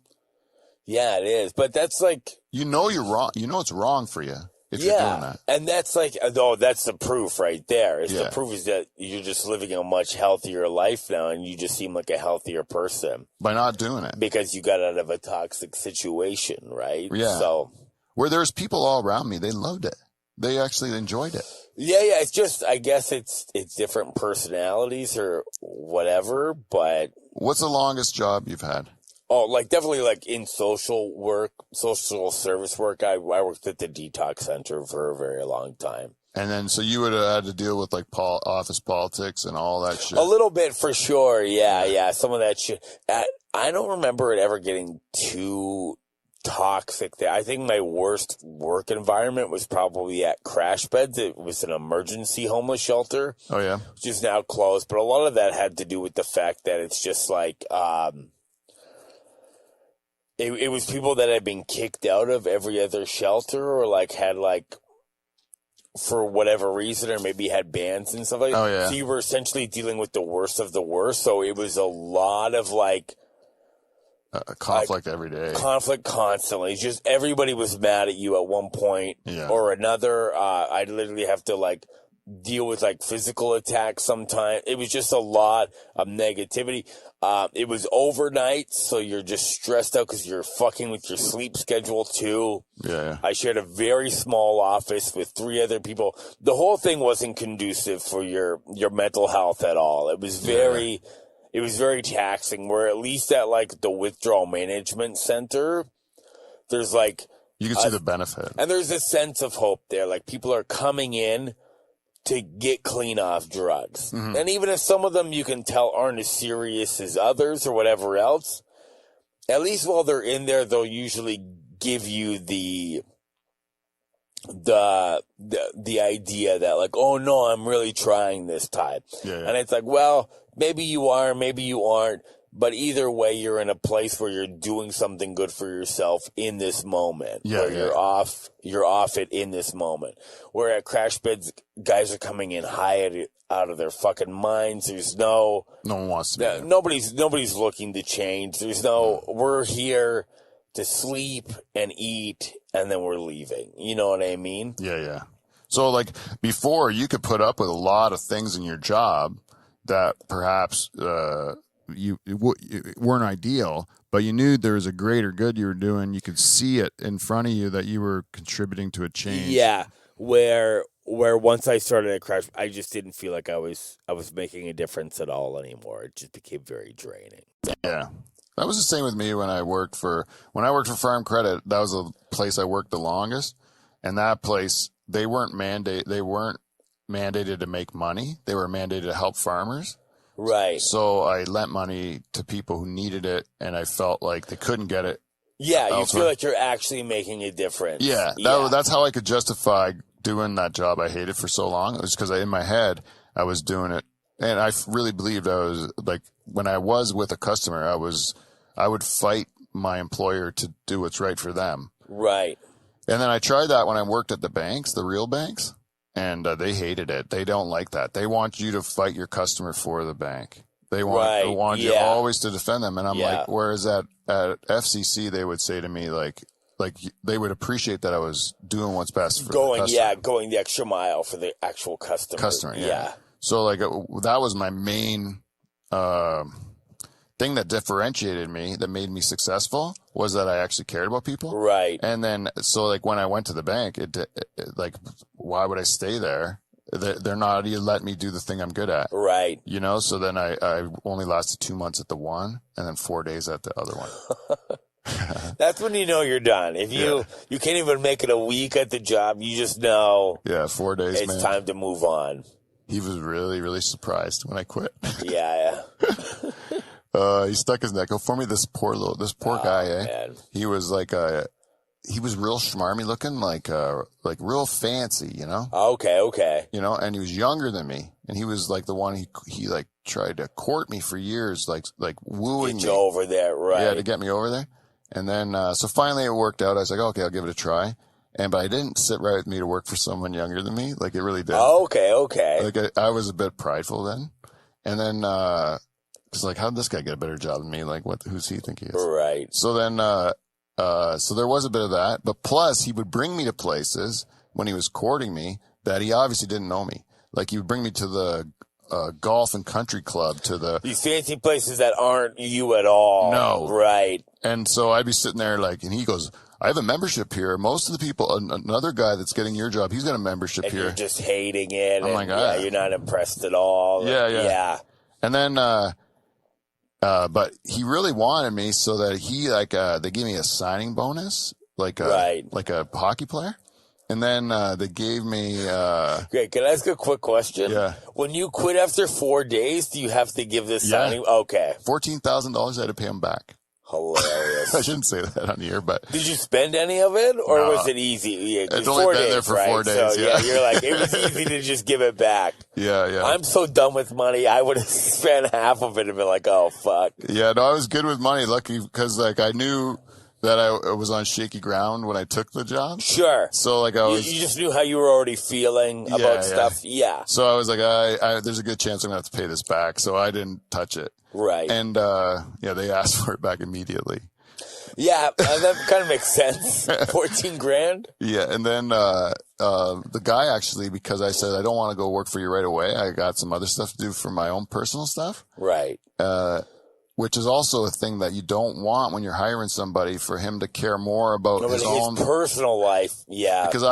Yeah, it is. But that's like, you know, you're wrong. You know, it's wrong for you. if you're doing that. And that's like, oh, that's the proof right there. The proof is that you're just living a much healthier life now, and you just seem like a healthier person. By not doing it. Because you got out of a toxic situation, right? Yeah. So, where there's people all around me, they loved it. They actually enjoyed it. Yeah, it's just, I guess it's different personalities or whatever, but... What's the longest job you've had? Oh, like, definitely, like, in social work, social service work. I worked at the detox center for a very long time. And then, so you would have had to deal with, like, office politics and all that shit? A little bit, for sure, yeah. Some of that shit. I don't remember it ever getting too toxic there. I think my worst work environment was probably at Crash Beds. It was an emergency homeless shelter. Oh, yeah? Which is now closed. But a lot of that had to do with the fact that it's just like, it was people that had been kicked out of every other shelter or like had like, for whatever reason, or maybe had bans and stuff like that. Oh, yeah. So you were essentially dealing with the worst of the worst. So it was a lot of like, conflict every day. Conflict constantly. Just everybody was mad at you at one point or another. I'd literally have to like deal with like physical attacks sometimes. It was just a lot of negativity. It was overnight, so you're just stressed out because you're fucking with your sleep schedule too. Yeah. I shared a very small office with 3 other people. The whole thing wasn't conducive for your mental health at all. It was very... It was very taxing, where at least at, like, the withdrawal management center, there's, like... You can see the benefit. And there's a sense of hope there. Like, people are coming in to get clean off drugs. Mm-hmm. And even if some of them you can tell aren't as serious as others or whatever else, at least while they're in there, they'll usually give you the idea that, like, oh, no, I'm really trying this time. Yeah. And it's like, well... Maybe you are, maybe you aren't, but either way, you're in a place where you're doing something good for yourself in this moment. You're off it in this moment. Where at Crash Beds, guys are coming in high out of their fucking minds. There's no one wants to be there. Nobody's looking to change. There's we're here to sleep and eat, and then we're leaving. You know what I mean? Yeah. So, like, before, you could put up with a lot of things in your job that perhaps you weren't ideal, but you knew there was a greater good you were doing. You could see it in front of you that you were contributing to a change. Yeah, where once I started at Crash, I just didn't feel like I was making a difference at all anymore. It just became very draining. Yeah, that was the same with me when I worked for Farm Credit. That was the place I worked the longest, and that place they weren't mandated to make money. They were mandated to help farmers. Right. So I lent money to people who needed it, and I felt like they couldn't get it. Yeah, you feel like you're actually making a difference. Yeah, that's how I could justify doing that job I hated for so long. It was because in my head, I was doing it. And I really believed I was, like, when I was with a customer, I would fight my employer to do what's right for them. Right. And then I tried that when I worked at the banks, the real banks. And they hated it. They don't like that. They want you to fight your customer for the bank. They want you always to defend them. And I'm like, whereas at FCC, they would say to me, like they would appreciate that I was doing what's best for the customer. Going the extra mile for the actual customer. Yeah. So, like, that was my main thing that differentiated me, that made me successful, was that I actually cared about people. Right. And then, so, like, when I went to the bank, it like, why would I stay there? They're not, you let me do the thing I'm good at. Right. You know, so then I only lasted 2 months at the one and then 4 days at the other one. That's when you know you're done. If you can't even make it a week at the job, you just know. Yeah, 4 days, it's time to move on. He was really, really surprised when I quit. Yeah. He stuck his neck out for me. This poor guy, man. He was like he was real schmarmy looking, like real fancy, you know? Okay. You know, and he was younger than me. And he was like the one, he like tried to court me for years, like wooing me. Get you over there, right. Yeah, to get me over there. And then, so finally it worked out. I was like, okay, I'll give it a try. But it didn't sit right with me to work for someone younger than me. Like, it really did. Okay. Like, I was a bit prideful then. And then, cause like, how did this guy get a better job than me? Like, who's he think he is? Right. So then, so there was a bit of that, but plus he would bring me to places when he was courting me that he obviously didn't know me. Like, he would bring me to the golf and country club, to the These fancy places that aren't you at all. No. Right. And so I'd be sitting there like, and he goes, I have a membership here. Most of the people, another guy that's getting your job, he's got a membership And here. you're just hating it. I'm like, ah. Yeah, you're not impressed at all. Yeah. And then, but he really wanted me so that he, like, they gave me a signing bonus, like a hockey player. And then, they gave me, Great. Can I ask a quick question? Yeah. When you quit after 4 days, do you have to give this signing? Okay. $14,000 I had to pay him back. Hilarious. I shouldn't say that on the air, but. Did you spend any of it, or No. was it easy? Yeah, It's only 4 been days, there for right? 4 days, So, yeah. you're like, it was easy to just give it back. Yeah. I'm so done with money. I would have spent half of it and been like, oh, fuck. Yeah, no, I was good with money, lucky, because, like, I knew that I was on shaky ground when I took the job. Sure. So, like, I was. You just knew how you were already feeling about stuff. Yeah. So I was like, there's a good chance I'm going to have to pay this back. So I didn't touch it. Right. And, they asked for it back immediately. Yeah, that kind of makes sense. 14 grand? Yeah. And then, the guy actually, because I said, I don't want to go work for you right away. I got some other stuff to do for my own personal stuff. Right. Which is also a thing that you don't want when you're hiring somebody, for him to care more about his own personal life. Yeah. Because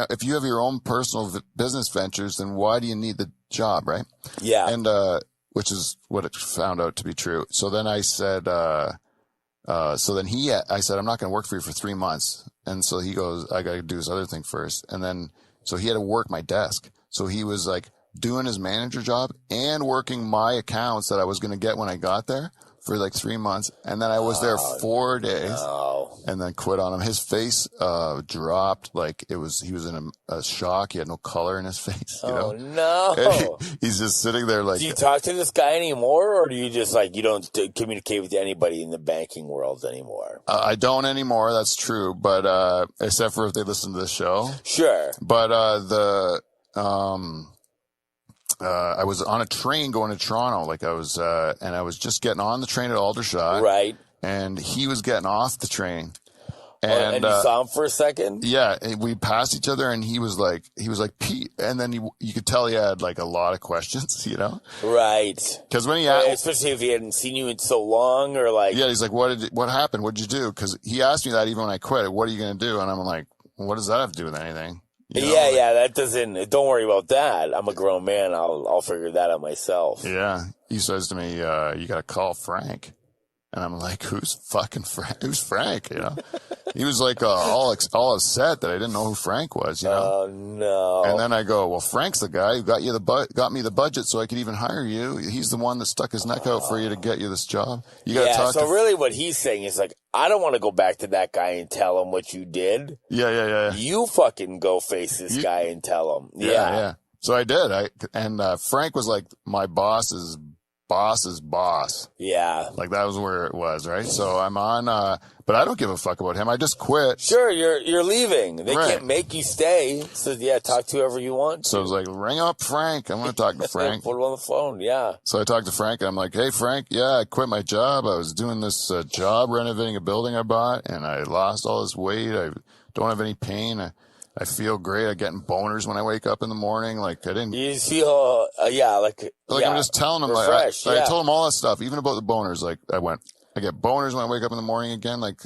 if you have your own personal business ventures, then why do you need the job, right? Yeah. And, which is what it found out to be true. So then I said, I said, I'm not going to work for you for 3 months. And so he goes, I got to do this other thing first. And then, so he had to work my desk. So he was like doing his manager job and working my accounts that I was going to get when I got there for like 3 months. And then I was there 4 days and then quit on him. His face, dropped like he was in a shock. He had no color in his face, you know? No. He's just sitting there like. Do you talk to this guy anymore, or do you just you don't communicate with anybody in the banking world anymore? I don't anymore. That's true. But, except for if they listen to this show. Sure. But, I was on a train going to Toronto. Like I was just getting on the train at Aldershot. Right. And he was getting off the train. And you saw him for a second? Yeah. And we passed each other and he was like, Pete. And then you could tell he had like a lot of questions, you know? Right. Cause when especially if he hadn't seen you in so long, or like. Yeah. He's like, what happened? What'd you do? Cause he asked me that even when I quit. What are you going to do? And I'm like, what does that have to do with anything? You know? Yeah, that doesn't. Don't worry about that. I'm a grown man. I'll figure that out myself. Yeah, he says to me, "You got to call Frank," and I'm like, "Who's fucking Frank? Who's Frank?" You know, he was like all upset that I didn't know who Frank was. You know, oh no. And then I go, "Well, Frank's the guy who got me the budget so I could even hire you. He's the one that stuck his neck out for you to get you this job. You got to talk." So really, what he's saying is like, I don't want to go back to that guy and tell him what you did. Yeah. You fucking go face this guy and tell him. Yeah. So I did. Frank was like my boss's boss. Yeah. Like that was where it was, right? So I'm on, but I don't give a fuck about him. I just quit. Sure, you're leaving. They can't make you stay. So talk to whoever you want. So I was like, ring up Frank. I'm going to talk to Frank. Put him on the phone. Yeah. So I talked to Frank and I'm like, hey Frank, I quit my job. I was doing this job renovating a building I bought and I lost all this weight. I don't have any pain. I feel great. I'm getting boners when I wake up in the morning. Like I didn't. You feel, I'm just telling him. Refresh, I told him all that stuff, even about the boners. Like I get boners when I wake up in the morning again. Like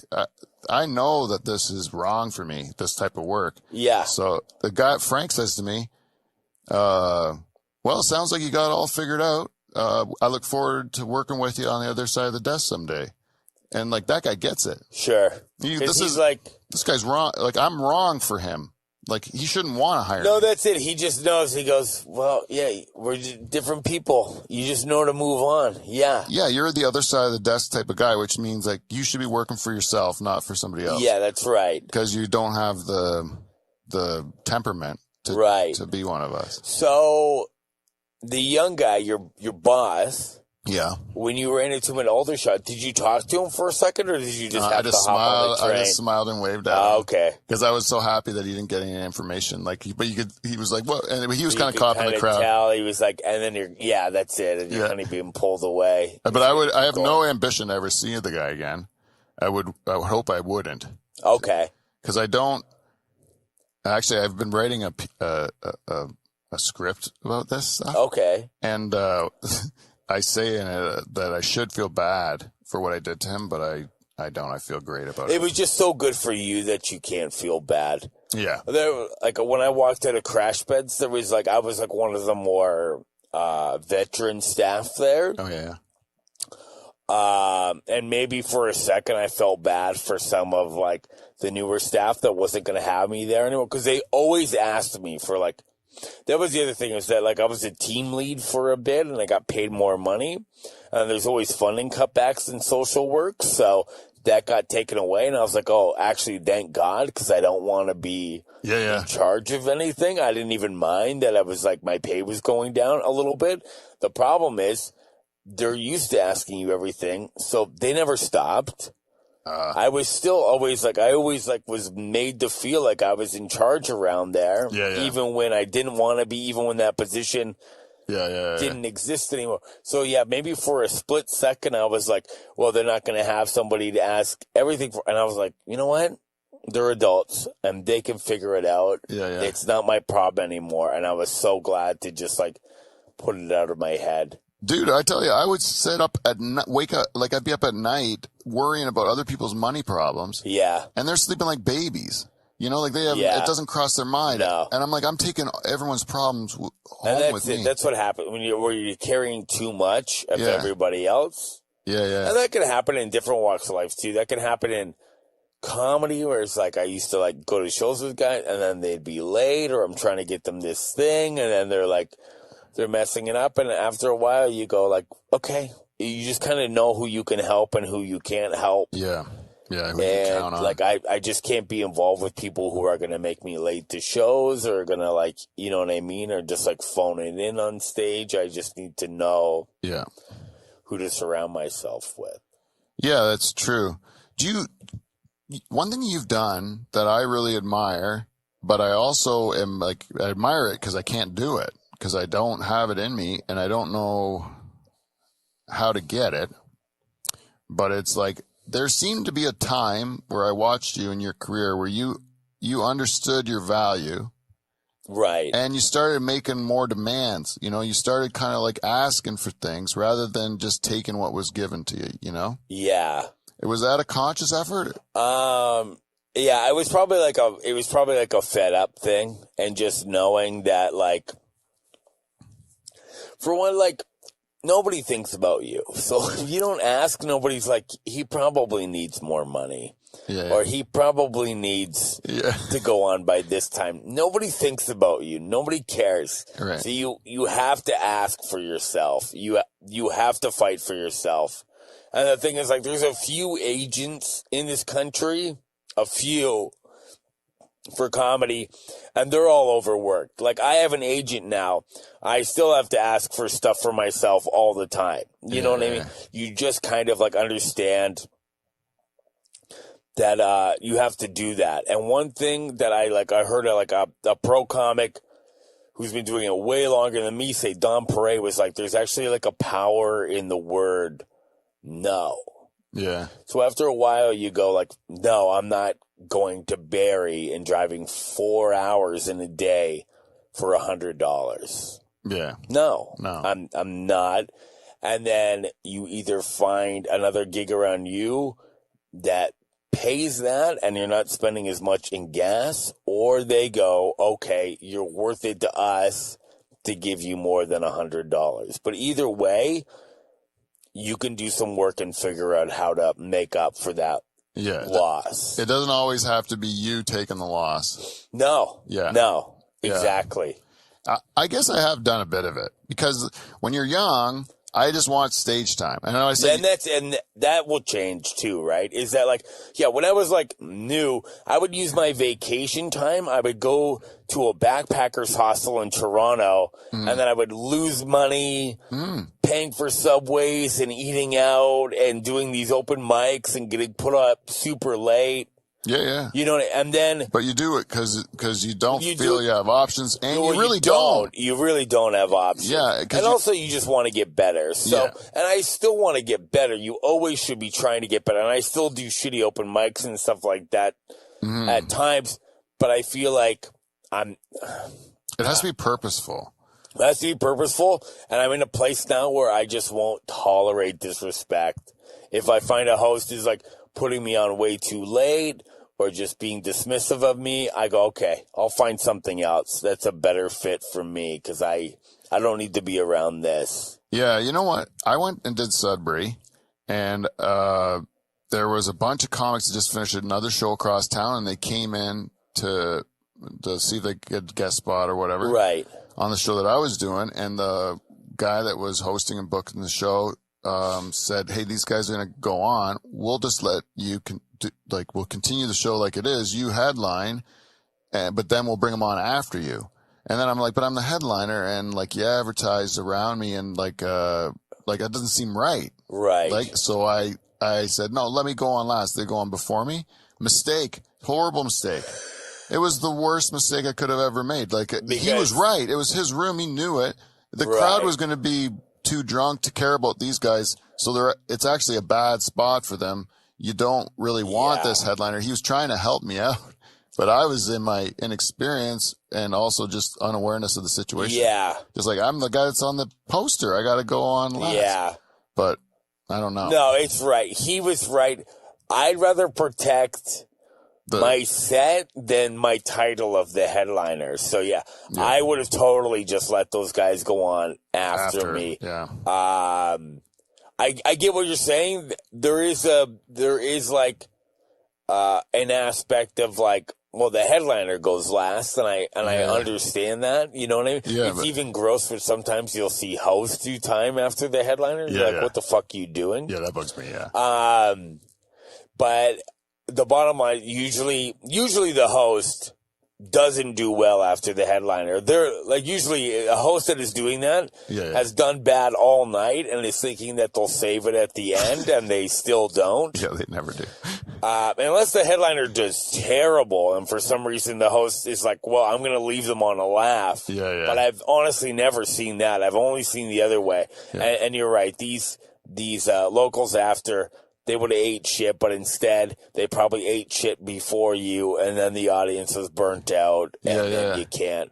I know that this is wrong for me, this type of work. Yeah. So the guy, Frank, says to me, well, it sounds like you got it all figured out. I look forward to working with you on the other side of the desk someday. And like that guy gets it. Sure. This guy's wrong. Like I'm wrong for him. Like he shouldn't want to hire me. No, that's it. He just knows. He goes, well, yeah, we're different people. You just know to move on. Yeah. Yeah, you're the other side of the desk type of guy, which means like you should be working for yourself, not for somebody else. Yeah, that's right. Because you don't have the temperament to be one of us. So the young guy, your boss. Yeah. When you ran into him at Aldershot, did you talk to him for a second, or did you just have to hop on the train? I just smiled and waved at him. Okay. Because I was so happy that he didn't get any information. Like, he was like, what? And he was kind of caught in the crowd. Tell, he was like, and then that's it. And you're kind of being pulled away. But I have no ambition to ever see the guy again. I would hope I wouldn't. Okay. Because I don't, Actually, I've been writing a script about this stuff. Okay. And I say in it that I should feel bad for what I did to him, but I don't. I feel great about it. It was just so good for you that you can't feel bad. Yeah. There, like when I walked out of Crash Beds, there was like I was like one of the more veteran staff there. Oh yeah. And maybe for a second I felt bad for some of like the newer staff that wasn't going to have me there anymore because they always asked me for like. That was the other thing is that like I was a team lead for a bit and I got paid more money. And there's always funding cutbacks in social work, so that got taken away. And I was like, oh, actually, thank God, because I don't want to be in charge of anything. I didn't even mind that I was like my pay was going down a little bit. The problem is they're used to asking you everything, so they never stopped. I was still always like, I always like was made to feel like I was in charge around there. Even when I didn't want to be, even when that position didn't exist anymore. So yeah, maybe for a split second, I was like, well, they're not going to have somebody to ask everything for. And I was like, you know what? They're adults and they can figure it out. It's not my problem anymore. And I was so glad to just like put it out of my head. Dude, I tell you, I would sit up wake up, like I'd be up at night worrying about other people's money problems. Yeah. And they're sleeping like babies. You know, like they have, it doesn't cross their mind. No. And I'm like, I'm taking everyone's problems home with me. That's what happens when you're carrying too much of everybody else. Yeah. And that can happen in different walks of life too. That can happen in comedy where it's like I used to like go to shows with guys and then they'd be late or I'm trying to get them this thing and then they're like, they're messing it up, and after a while, you go like, okay, you just kind of know who you can help and who you can't help. Yeah, who you and count on. Like, I just can't be involved with people who are going to make me late to shows or going to like, you know what I mean, or just like phoning in on stage. I just need to know who to surround myself with. Yeah, that's true. One thing you've done that I really admire, but I also am like, I admire it because I can't do it. Because I don't have it in me and I don't know how to get it. But it's like there seemed to be a time where I watched you in your career where you understood your value. Right. And you started making more demands. You know, you started kind of like asking for things rather than just taking what was given to you, you know? Yeah. Was that a conscious effort? Yeah, it was probably like a fed up thing and just knowing that like for one, like, nobody thinks about you. So if you don't ask, nobody's like, he probably needs more money. Or he probably needs to go on by this time. Nobody thinks about you. Nobody cares. Right. So you have to ask for yourself. You have to fight for yourself. And the thing is, like, there's a few agents in this country, a few, for comedy, and they're all overworked. Like, I have an agent now. I still have to ask for stuff for myself all the time. You know what I mean? You just kind of, like, understand that you have to do that. And one thing that I heard a pro comic who's been doing it way longer than me say, Don Perret, was like, there's actually, like, a power in the word no. Yeah. So after a while, you go like, no, I'm not going to Barrie and driving 4 hours in a day for $100. Yeah. No, I'm not. And then you either find another gig around you that pays that and you're not spending as much in gas, or they go, okay, you're worth it to us to give you more than $100. But either way, you can do some work and figure out how to make up for that loss. It doesn't always have to be you taking the loss. No. Yeah. No. Exactly. I guess I have done a bit of it because when you're young, I just want stage time. And I say, and that will change too, right? Is that like, when I was like new, I would use my vacation time. I would go to a backpackers hostel in Toronto and then I would lose money paying for subways and eating out and doing these open mics and getting put up super late. Yeah. You know, and then... But you do it because you don't feel you have options, and you really don't. You really don't have options. Yeah. And also, you just want to get better. So, and I still want to get better. You always should be trying to get better. And I still do shitty open mics and stuff like that at times. but I feel like it has to be purposeful. It has to be purposeful, and I'm in a place now where I just won't tolerate disrespect. If I find a host is like putting me on way too late or just being dismissive of me, I go, okay, I'll find something else that's a better fit for me because I don't need to be around this. Yeah, you know what? I went and did Sudbury, and there was a bunch of comics that just finished another show across town, and they came in to see if they could guest spot or whatever. Right. On the show that I was doing, and the guy that was hosting and booking the show said, "Hey, these guys are going to go on. We'll just let you we'll continue the show like it is. You headline, but then we'll bring them on after you." And then I'm like, "But I'm the headliner, and like you advertised around me, and like that doesn't seem right." Right. Like so, I said, "No, let me go on last. They go on before me. Mistake, horrible mistake." It was the worst mistake I could have ever made. He was right. It was his room. He knew it. The crowd was going to be too drunk to care about these guys. So it's actually a bad spot for them. You don't really want this headliner. He was trying to help me out, but I was in my inexperience and also just unawareness of the situation. Yeah. Just like, I'm the guy that's on the poster. I got to go on last. Yeah. But I don't know. No, it's right. He was right. I'd rather protect my set than my title of the headliner. So yeah, I would have totally just let those guys go on after me. Yeah. I get what you're saying. There is like an aspect of like, well, the headliner goes last, and I understand that. You know what I mean? Yeah, it's even gross, but sometimes you'll see hosts do time after the headliner. You're like, what the fuck are you doing? Yeah, that bugs me. Yeah. But the bottom line, usually the host doesn't do well after the headliner. They're like, usually a host that is doing that has done bad all night and is thinking that they'll save it at the end, and they still don't. Yeah, they never do. Unless the headliner does terrible, and for some reason the host is like, well, I'm going to leave them on a laugh. Yeah. But I've honestly never seen that. I've only seen the other way. Yeah. And you're right. These locals after, they would have ate shit, but instead they probably ate shit before you, and then the audience was burnt out, and then you can't.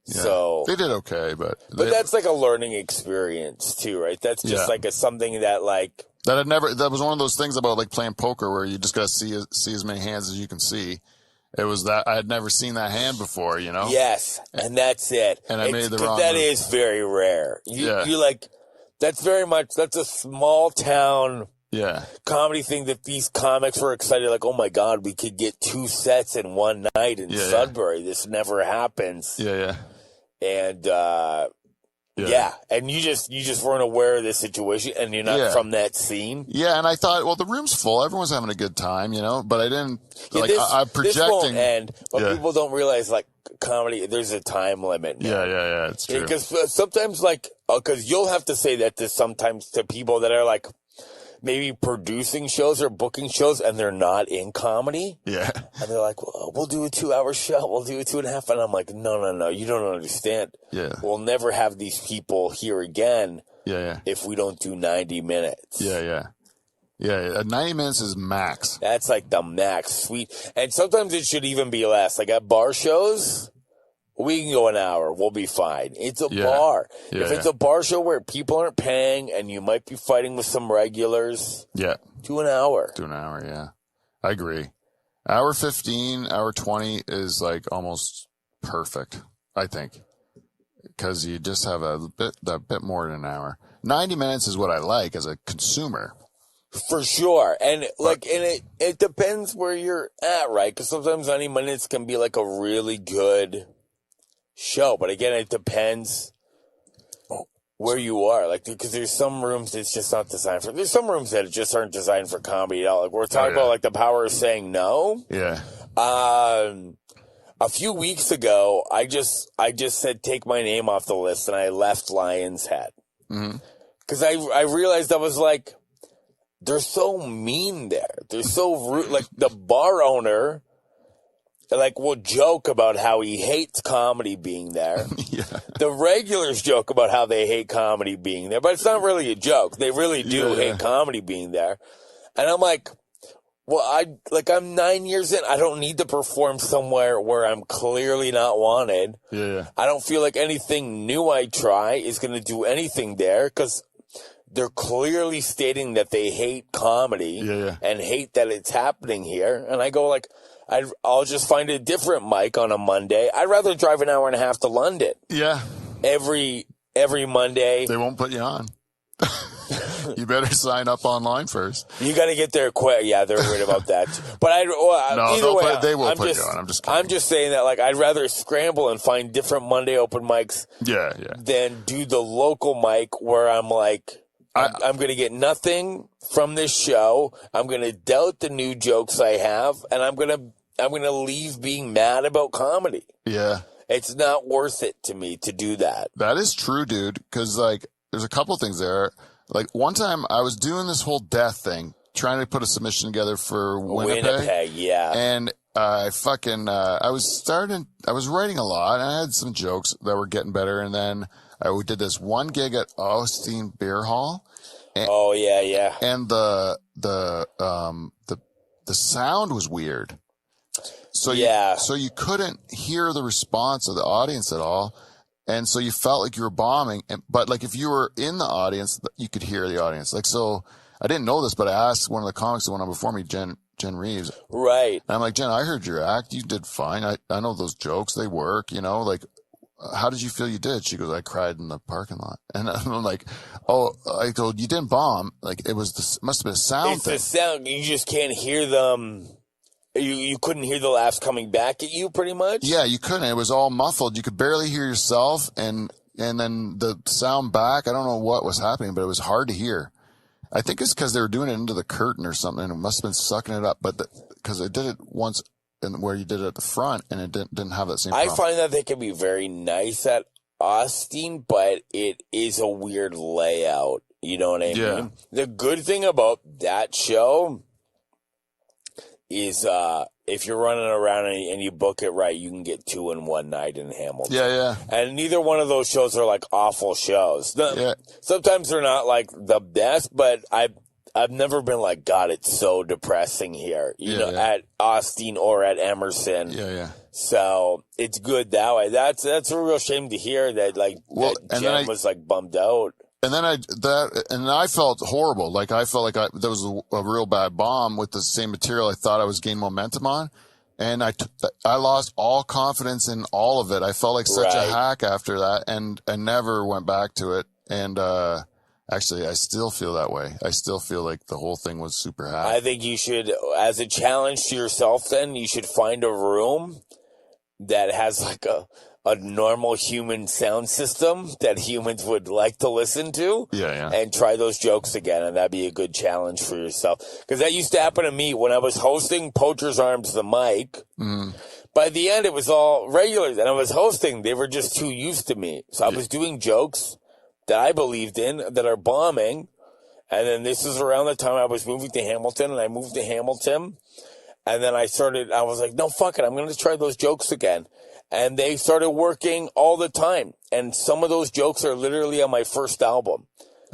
Yeah. So they did okay, but that's like a learning experience too, right? That's just like something that like that was one of those things about like playing poker where you just got to see as many hands as you can see. It was that I had never seen that hand before, you know? Yes, and that's it. And I made the wrong That move. is very rare. You like, that's a small town comedy thing that these comics were excited, like, oh my God, we could get 2 sets in one night in Sudbury. This never happens. Yeah. And, and you just weren't aware of this situation, and you're not from that scene. Yeah, and I thought, well, the room's full. Everyone's having a good time, you know, but I didn't, I'm projecting. This won't end, but people don't realize, like, comedy, there's a time limit now. Yeah, it's true. Because sometimes, like, because you'll have to say that sometimes to people that are, like, maybe producing shows or booking shows, and they're not in comedy. Yeah. And they're like, well, we'll do a 2-hour show. We'll do a 2.5. And I'm like, no, you don't understand. Yeah. We'll never have these people here again. Yeah. If we don't do 90 minutes. Yeah. 90 minutes is max. That's like the max. Sweet. And sometimes it should even be less. Like at bar shows, we can go an hour. We'll be fine. It's a bar. Yeah, if it's a bar show where people aren't paying and you might be fighting with some regulars, do an hour. Yeah. I agree. Hour 15, hour 20 is like almost perfect, I think. Because you just have a bit more than an hour. 90 minutes is what I like as a consumer. For sure. And it depends where you're at, right? Because sometimes 90 minutes can be like a really good show, but again, it depends where you are. Like, because there's some rooms it's just not designed for. There's some rooms that just aren't designed for comedy at all. Like, we're talking about like the power of saying no. Yeah. A few weeks ago, I just said take my name off the list, and I left Lion's Head because I realized I was like, they're so mean there. They're so rude. Like the bar owner. Like, will joke about how he hates comedy being there. The regulars joke about how they hate comedy being there, but it's not really a joke. They really do hate comedy being there. And I'm like, Well, I'm 9 years in. I don't need to perform somewhere where I'm clearly not wanted. Yeah. I don't feel like anything new I try is going to do anything there because they're clearly stating that they hate comedy and hate that it's happening here. And I go like, I'll just find a different mic on a Monday. I'd rather drive an hour and a half to London. Yeah. Every Monday. They won't put you on. You better sign up online first. You got to get there quick. Yeah, they're worried about that. But either way, they will put you on. I'm just kidding. I'm just saying that like I'd rather scramble and find different Monday open mics. Yeah. Than do the local mic where I'm like, I'm going to get nothing from this show. I'm going to doubt the new jokes I have, and I'm going to leave being mad about comedy. Yeah. It's not worth it to me to do that. That is true, dude. Because like, there's a couple things there. Like one time I was doing this whole death thing, trying to put a submission together for Winnipeg. Yeah. And I was writing a lot, and I had some jokes that were getting better. And then we did this one gig at Austin Beer Hall. And, yeah. And the sound was weird. So you couldn't hear the response of the audience at all. And so you felt like you were bombing, but like if you were in the audience, you could hear the audience. Like, so I didn't know this, but I asked one of the comics that went on before me, Jen Reeves. Right. And I'm like, Jen, I heard your act. You did fine. I know those jokes. They work, like, how did you feel you did? She goes, I cried in the parking lot. And I'm like, I told you didn't bomb. Like it must have been a sound thing. It's the sound. You just can't hear them. You couldn't hear the laughs coming back at you pretty much? Yeah, you couldn't. It was all muffled. You could barely hear yourself and then the sound back. I don't know what was happening, but it was hard to hear. I think it's because they were doing it into the curtain or something, and it must have been sucking it up. But because they did it once where you did it at the front, and it didn't have that same problem. I find that they can be very nice at Austin, but it is a weird layout. You know what I mean? The good thing about that show is if you're running around and you book it right, you can get 2 in one night in Hamilton. Yeah. And neither one of those shows are like awful shows. Sometimes they're not like the best, but I've never been like, God, it's so depressing here, at Austin or at Emerson. Yeah. So it's good that way. That's a real shame to hear that that Jen was like bummed out. And then I felt horrible. Like I felt like there was a real bad bomb with the same material I thought I was gaining momentum on. And I lost all confidence in all of it. I felt like such a hack after that, and I never went back to it. And, actually, I still feel that way. I still feel like the whole thing was super hack. I think you should, as a challenge to yourself then, you should find a room that has like a normal human sound system that humans would like to listen to. Yeah. And try those jokes again, and that'd be a good challenge for yourself. Because that used to happen to me when I was hosting Poacher's Arms the mic. Mm. By the end, it was all regulars, and I was hosting. They were just too used to me. So I was doing jokes that I believed in that are bombing. And then this is around the time I was moving to Hamilton, and I moved to Hamilton. And then I was like, no, fuck it. I'm going to try those jokes again. And they started working all the time. And some of those jokes are literally on my first album.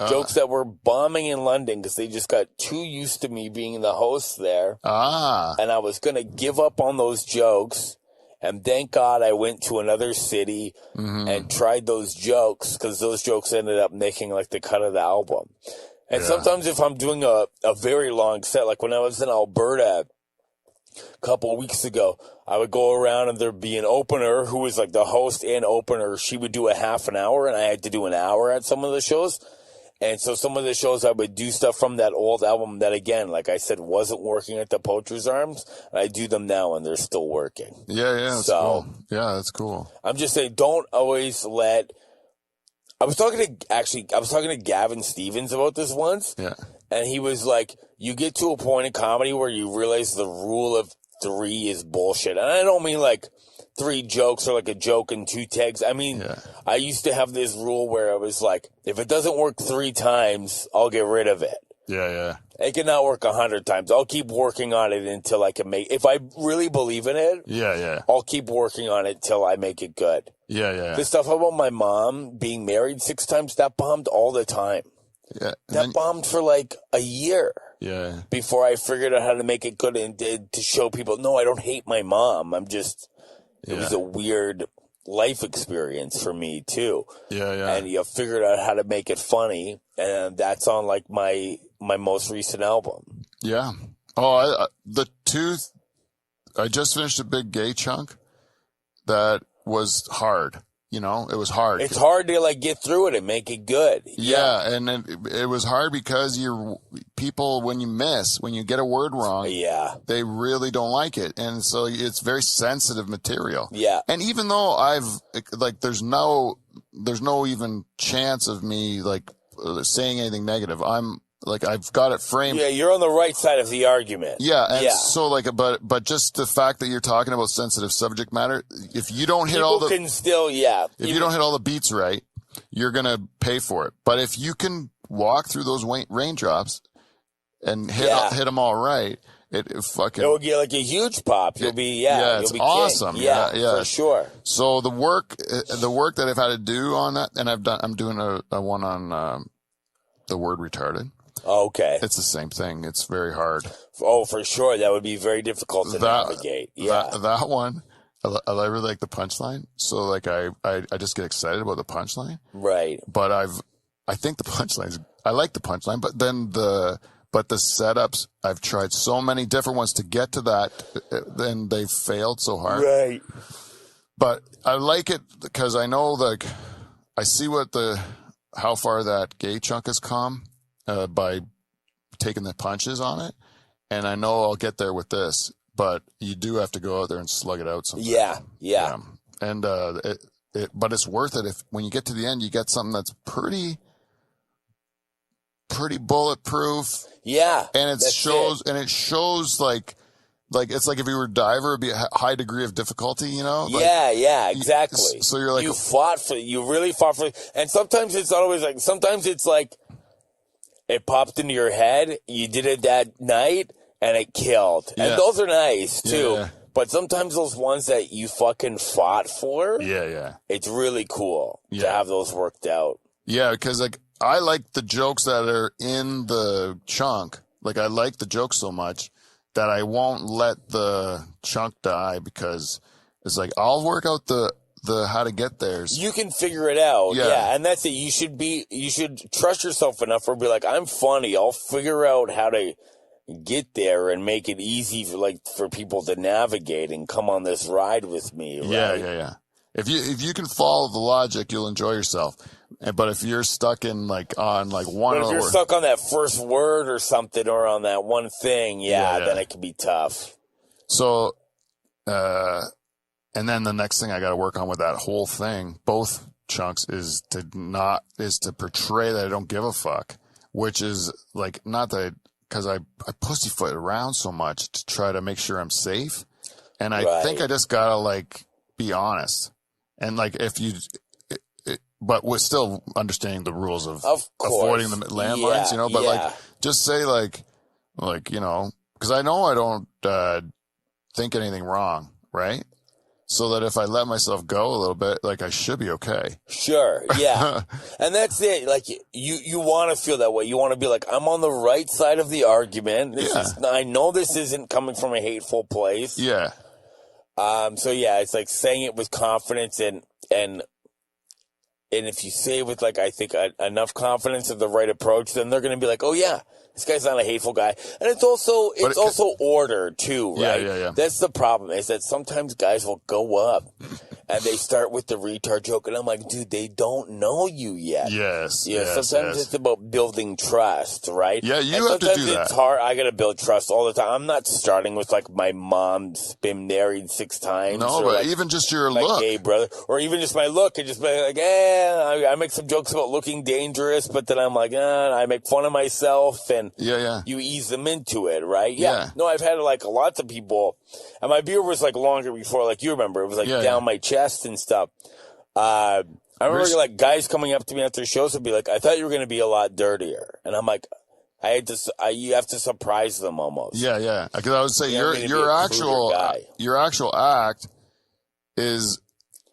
Jokes that were bombing in London because they just got too used to me being the host there. And I was going to give up on those jokes. And thank God I went to another city and tried those jokes, because those jokes ended up making like the cut of the album. And sometimes if I'm doing a very long set, like when I was in Alberta a couple of weeks ago, I would go around and there'd be an opener who was like the host and opener. She would do a half an hour, and I had to do an hour at some of the shows. And so some of the shows I would do stuff from that old album that, again, like I said, wasn't working at the Poacher's Arms. And I do them now, and they're still working. Yeah, that's cool. Yeah, that's cool. I'm just saying, don't always let... I was talking to Gavin Stevens about this once. Yeah. And he was like, you get to a point in comedy where you realize the rule of 3 is bullshit. And I don't mean like 3 jokes or like a joke and 2 tags. I mean, I used to have this rule where I was like, if it doesn't work 3 times, I'll get rid of it. Yeah. It cannot work 100 times. I'll keep working on it until I can make, if I really believe in it. Yeah. I'll keep working on it till I make it good. Yeah. The stuff about my mom being married 6 times, that bombed all the time. Yeah. That bombed for like a year. Yeah. before I figured out how to make it good and to show people, no, I don't hate my mom. It was a weird life experience for me too. Yeah, yeah. And you figured out how to make it funny, and that's on like my most recent album. Yeah. Oh, I just finished a big gay chunk that was hard. You know, it was hard. It's hard to like get through it and make it good. Yeah, and it was hard because people, when you get a word wrong, they really don't like it, and so it's very sensitive material. Yeah, and even though there's no even chance of me like saying anything negative. I've got it framed. Yeah, you're on the right side of the argument. Yeah, and so but just the fact that you're talking about sensitive subject matter, if you don't hit you don't hit all the beats right, you're gonna pay for it. But if you can walk through those raindrops and hit them all right, it will get like a huge pop. You'll be it's awesome. King. Yeah, for sure. So the work that I've had to do on that, and I'm doing a one on the word retarded. Okay. It's the same thing. It's very hard. Oh, for sure. That would be very difficult to navigate. Yeah. That one, I really like the punchline. So like I just get excited about the punchline. Right. But I think I like the punchline, but then the setups, I've tried so many different ones to get to that, then they've failed so hard. Right. But I like it because I know like I see how far that gay chunk has come. By taking the punches on it, and I know I'll get there with this, but you do have to go out there and slug it out sometimes. Yeah. And but it's worth it when you get to the end, you get something that's pretty bulletproof. Yeah, and it shows like it's like if you were a diver, it'd be a high degree of difficulty, you know? Yeah, exactly. So you're like you really fought for it, and sometimes it's not always like. Sometimes it's like. It popped into your head, you did it that night, and it killed. Yeah. And those are nice, too. Yeah. But sometimes those ones that you fucking fought for, it's really cool to have those worked out. Yeah, because like I like the jokes that are in the chunk. Like I like the jokes so much that I won't let the chunk die because it's like I'll work out the how to get theirs. You can figure it out. Yeah. And that's it. You should trust yourself enough or be like, I'm funny. I'll figure out how to get there and make it easy for people to navigate and come on this ride with me. Right? Yeah. If you can follow the logic, you'll enjoy yourself. But if you're stuck in on one, but if you're stuck on that first word or something or on that one thing, then it can be tough. So, and then the next thing I got to work on with that whole thing, both chunks, is to portray that I don't give a fuck, which is like not that because I pussyfoot around so much to try to make sure I'm safe, and I think I just gotta be honest, and but we're still understanding the rules of avoiding the landmines, But just say because I know I don't think anything wrong, right? So that if I let myself go a little bit, I should be okay. Sure, yeah. And that's it. You want to feel that way. You want to be like, I'm on the right side of the argument. I know this isn't coming from a hateful place. Yeah. It's like saying it with confidence and if you say it with I think enough confidence of the right approach, then they're going to be like, oh yeah, this guy's not a hateful guy. And it's also order too, right? Yeah. That's the problem is that sometimes guys will go up and they start with the retard joke and I'm like, dude, they don't know you yet. Yes. Sometimes it's about building trust, right? Yeah, you have to do that. Sometimes it's hard. I got to build trust all the time. I'm not starting with my mom's been married 6 times. No, but even just your look. Hey, brother. Or even just my look and just be like, I make some jokes about looking dangerous, but then I'm like, I make fun of myself and you ease them into it, right? Yeah. No, I've had lots of people, and my beard was longer before, you remember, it was down my chest and stuff. I remember guys coming up to me after shows would be like, I thought you were going to be a lot dirtier. And I'm like, you have to surprise them almost. Yeah. Because I would say your actual act is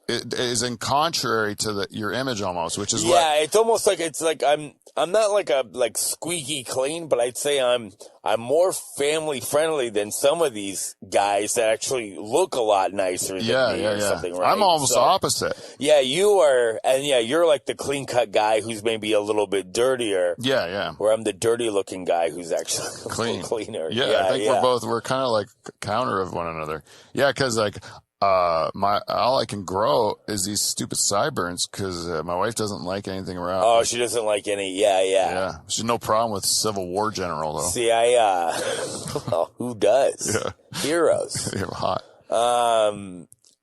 it is in contrary to your image almost, which is it's almost like I'm not like squeaky clean, but I'd say I'm more family friendly than some of these guys that actually look a lot nicer than me or something, right? I'm almost opposite. Yeah, you are, and you're like the clean cut guy who's maybe a little bit dirtier. Yeah. Where I'm the dirty looking guy who's actually Clean. cleaner. Yeah, I think we're kind of like counter of one another. Yeah, because like all I can grow is these stupid sideburns because my wife doesn't like anything around. Oh, she doesn't like any. Yeah. She's no problem with Civil War general though. See, well, who does? Yeah. Heroes. You're hot.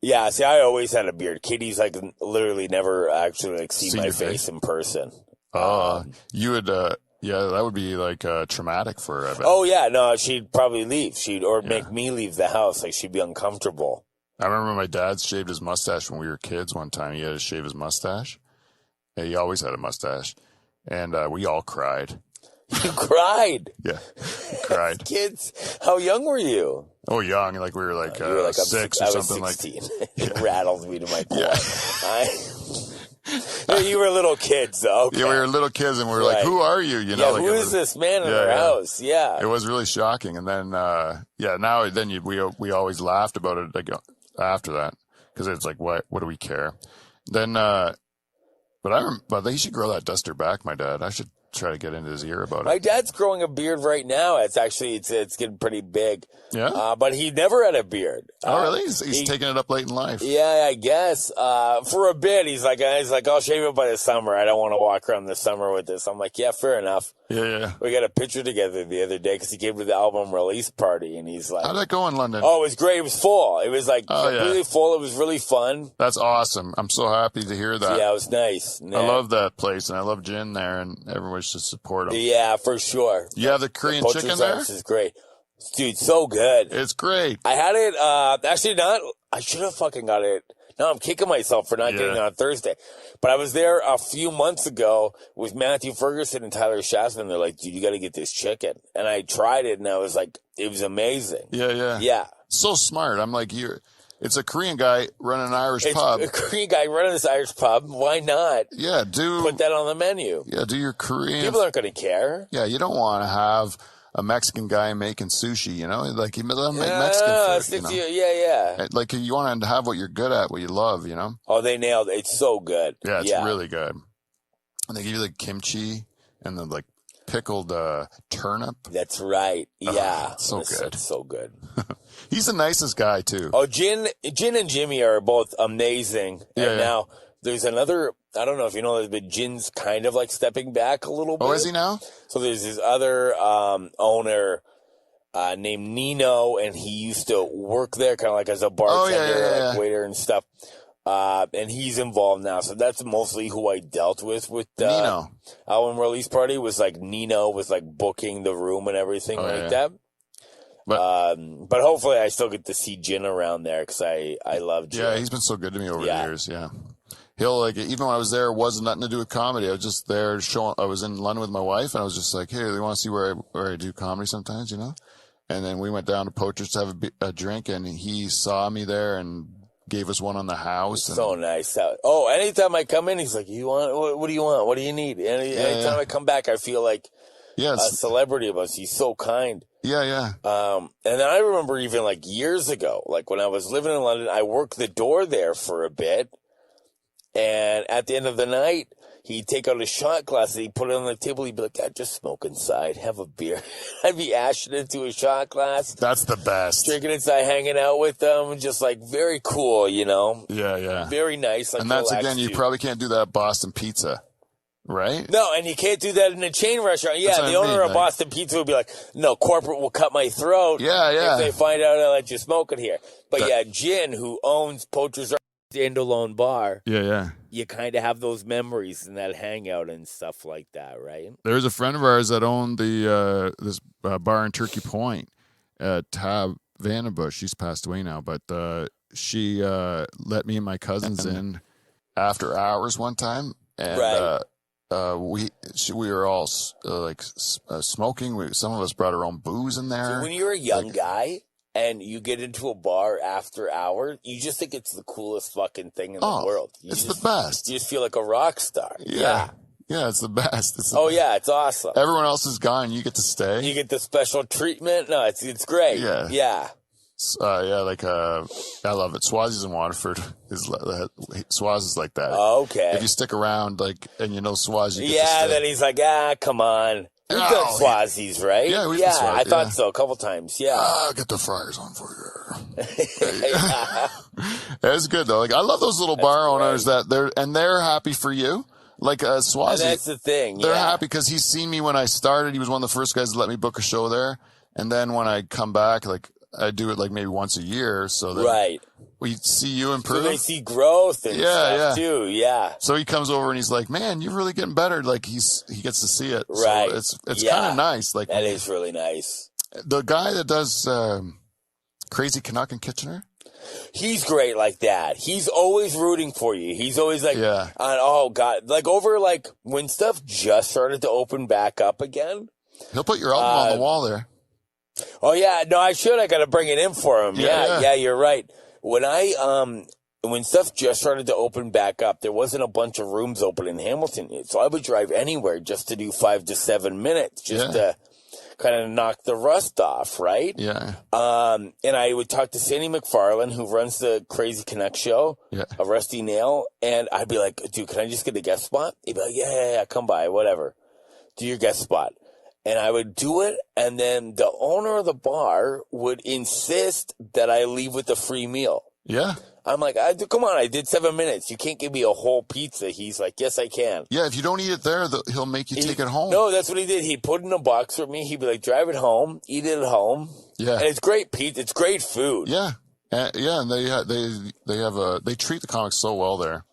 Yeah. See, I always had a beard. Katie's like literally never actually like seen my face in person. You would. Yeah, that would be like traumatic for her. I bet. Oh yeah, no, she'd probably leave. Make me leave the house. Like she'd be uncomfortable. I remember my dad shaved his mustache when we were kids one time. He had to shave his mustache. He always had a mustache. And we all cried. You cried? Yeah, cried. Kids, how young were you? Oh, young. Like we were like, you were like 6 or something 16. like It rattled me to my core. Yeah. You were little kids, though. Okay. Yeah, we were little kids, and we were like, "Who are you?" You know, like who is this man in our house? Yeah, it was really shocking. And then, we always laughed about it like after that because it's like, what do we care? Then, but he should grow that duster back. My dad, I should try to get into his ear about it. My dad's growing a beard right now. It's getting pretty big. Yeah. But he never had a beard. Oh, really? He's taking it up late in life. Yeah, I guess. For a bit, he's like, I'll shave it by the summer. I don't want to walk around the summer with this. I'm like, yeah, fair enough. Yeah. We got a picture together the other day because he came to the album release party, and he's like, how'd that go in London? Oh, it was great. It was full. It was like completely full. It was really fun. That's awesome. I'm so happy to hear that. Yeah, it was nice. Yeah. I love that place, and I love Jin there, and everyone should support him. Yeah, for sure. You have the Korean chicken there? This is great. Dude, so good. It's great. I had it, actually not, I should have fucking got it. No, I'm kicking myself for not getting it on Thursday. But I was there a few months ago with Matthew Ferguson and Tyler Shasman. They're like, dude, you got to get this chicken. And I tried it, and I was like, it was amazing. Yeah. So smart. I'm like, it's a Korean guy running an Irish pub. A Korean guy running this Irish pub. Why not? Yeah, put that on the menu. Yeah, do your Korean. People aren't going to care. Yeah, you don't want to have a Mexican guy making sushi, you know? Like, let him make Mexican food, Yeah. Like, you want to have what you're good at, what you love, you know? Oh, they nailed it. It's so good. Yeah, it's really good. And they give you, like, kimchi and then, like, pickled turnip. That's right. Yeah. So good. It's so good. He's the nicest guy, too. Oh, Jin and Jimmy are both amazing. And now there's another, I don't know if you know this, but Jin's kind of like stepping back a little bit. Oh, is he now? So there's this other owner named Nino, and he used to work there kind of like as a bartender, like waiter and stuff. And he's involved now. So that's mostly who I dealt with Nino. Album release party was like Nino was like booking the room and everything that. But hopefully I still get to see Jin around there because I love Jin. Yeah, he's been so good to me over the years. Yeah. He'll like, even when I was there, it wasn't nothing to do with comedy. I was just there I was in London with my wife, and I was just like, hey, they want to see where I do comedy sometimes, you know? And then we went down to Poacher's to have a drink, and he saw me there and gave us one on the house. So nice. Oh, anytime I come in, he's like, what do you want? What do you need? Anytime I come back, I feel like a celebrity of us. He's so kind. Yeah. And then I remember even like years ago, like when I was living in London, I worked the door there for a bit. And at the end of the night, he'd take out a shot glass and he'd put it on the table. He'd be like, Dad, just smoke inside. Have a beer. I'd be ashing into a shot glass. That's the best. Drinking inside, hanging out with them. Just like very cool, you know? Yeah. Very nice. Like, and that's, again, you probably can't do that at Boston Pizza. Right? No, and you can't do that in a chain restaurant. Yeah, the owner of Boston Pizza would be like, no, corporate will cut my throat. Yeah. If they find out I let you smoke it here. But Jin, who owns Poacher's standalone bar. Yeah. You kind of have those memories and that hangout and stuff like that, right? There's a friend of ours that owned this bar in Turkey Point, Tab Vandenbush. She's passed away now, but she let me and my cousins in after hours one time, and we were all smoking. Some of us brought our own booze in there. So when you were a young guy and you get into a bar after hours, you just think it's the coolest fucking thing in the world. It's the best. You just feel like a rock star. Yeah. Yeah, it's the best. Yeah, it's awesome. Everyone else is gone. You get to stay. You get the special treatment. No, it's great. Yeah. Yeah. I love it. Swazi's in Waterford. Swaz is like that. Okay. If you stick around, and you know Swaz, you get to Yeah, stay. then he's like, come on. We've done Swazi's, right? Yeah, we've done Swazi, I thought so a couple times. Yeah. Get the fryers on for you. It's good though. Like, I love those little bar owners that they're happy for you. Like Swazi. And that's the thing. They're happy because he's seen me when I started. He was one of the first guys to let me book a show there. And then when I come back, like, I do it like maybe once a year. So that we see you improve. So they see growth and stuff too. Yeah. So he comes over and he's like, man, you're really getting better. Like he gets to see it. Right. So it's kind of nice. Like, that is really nice. The guy that does, Crazy Canuck in Kitchener. He's great like that. He's always rooting for you. He's always like, oh God, like over like when stuff just started to open back up again. He'll put your album on the wall there. Oh yeah, no, I got to bring it in for him. Yeah, you're right. When stuff just started to open back up, there wasn't a bunch of rooms open in Hamilton yet, so I would drive anywhere just to do 5 to 7 minutes, just to kind of knock the rust off, right? Yeah. And I would talk to Sandy McFarlane, who runs the Crazy Connect show, a Rusty Nail, and I'd be like, dude, can I just get a guest spot? He'd be like, yeah, come by, whatever. Do your guest spot. And I would do it, and then the owner of the bar would insist that I leave with a free meal. Yeah. I'm like, come on, I did 7 minutes. You can't give me a whole pizza. He's like, yes, I can. Yeah, if you don't eat it there, he'll make you take it home. No, that's what he did. He put it in a box for me. He'd be like, drive it home, eat it at home. Yeah. And it's great pizza. It's great food. Yeah. And they treat the comics so well there.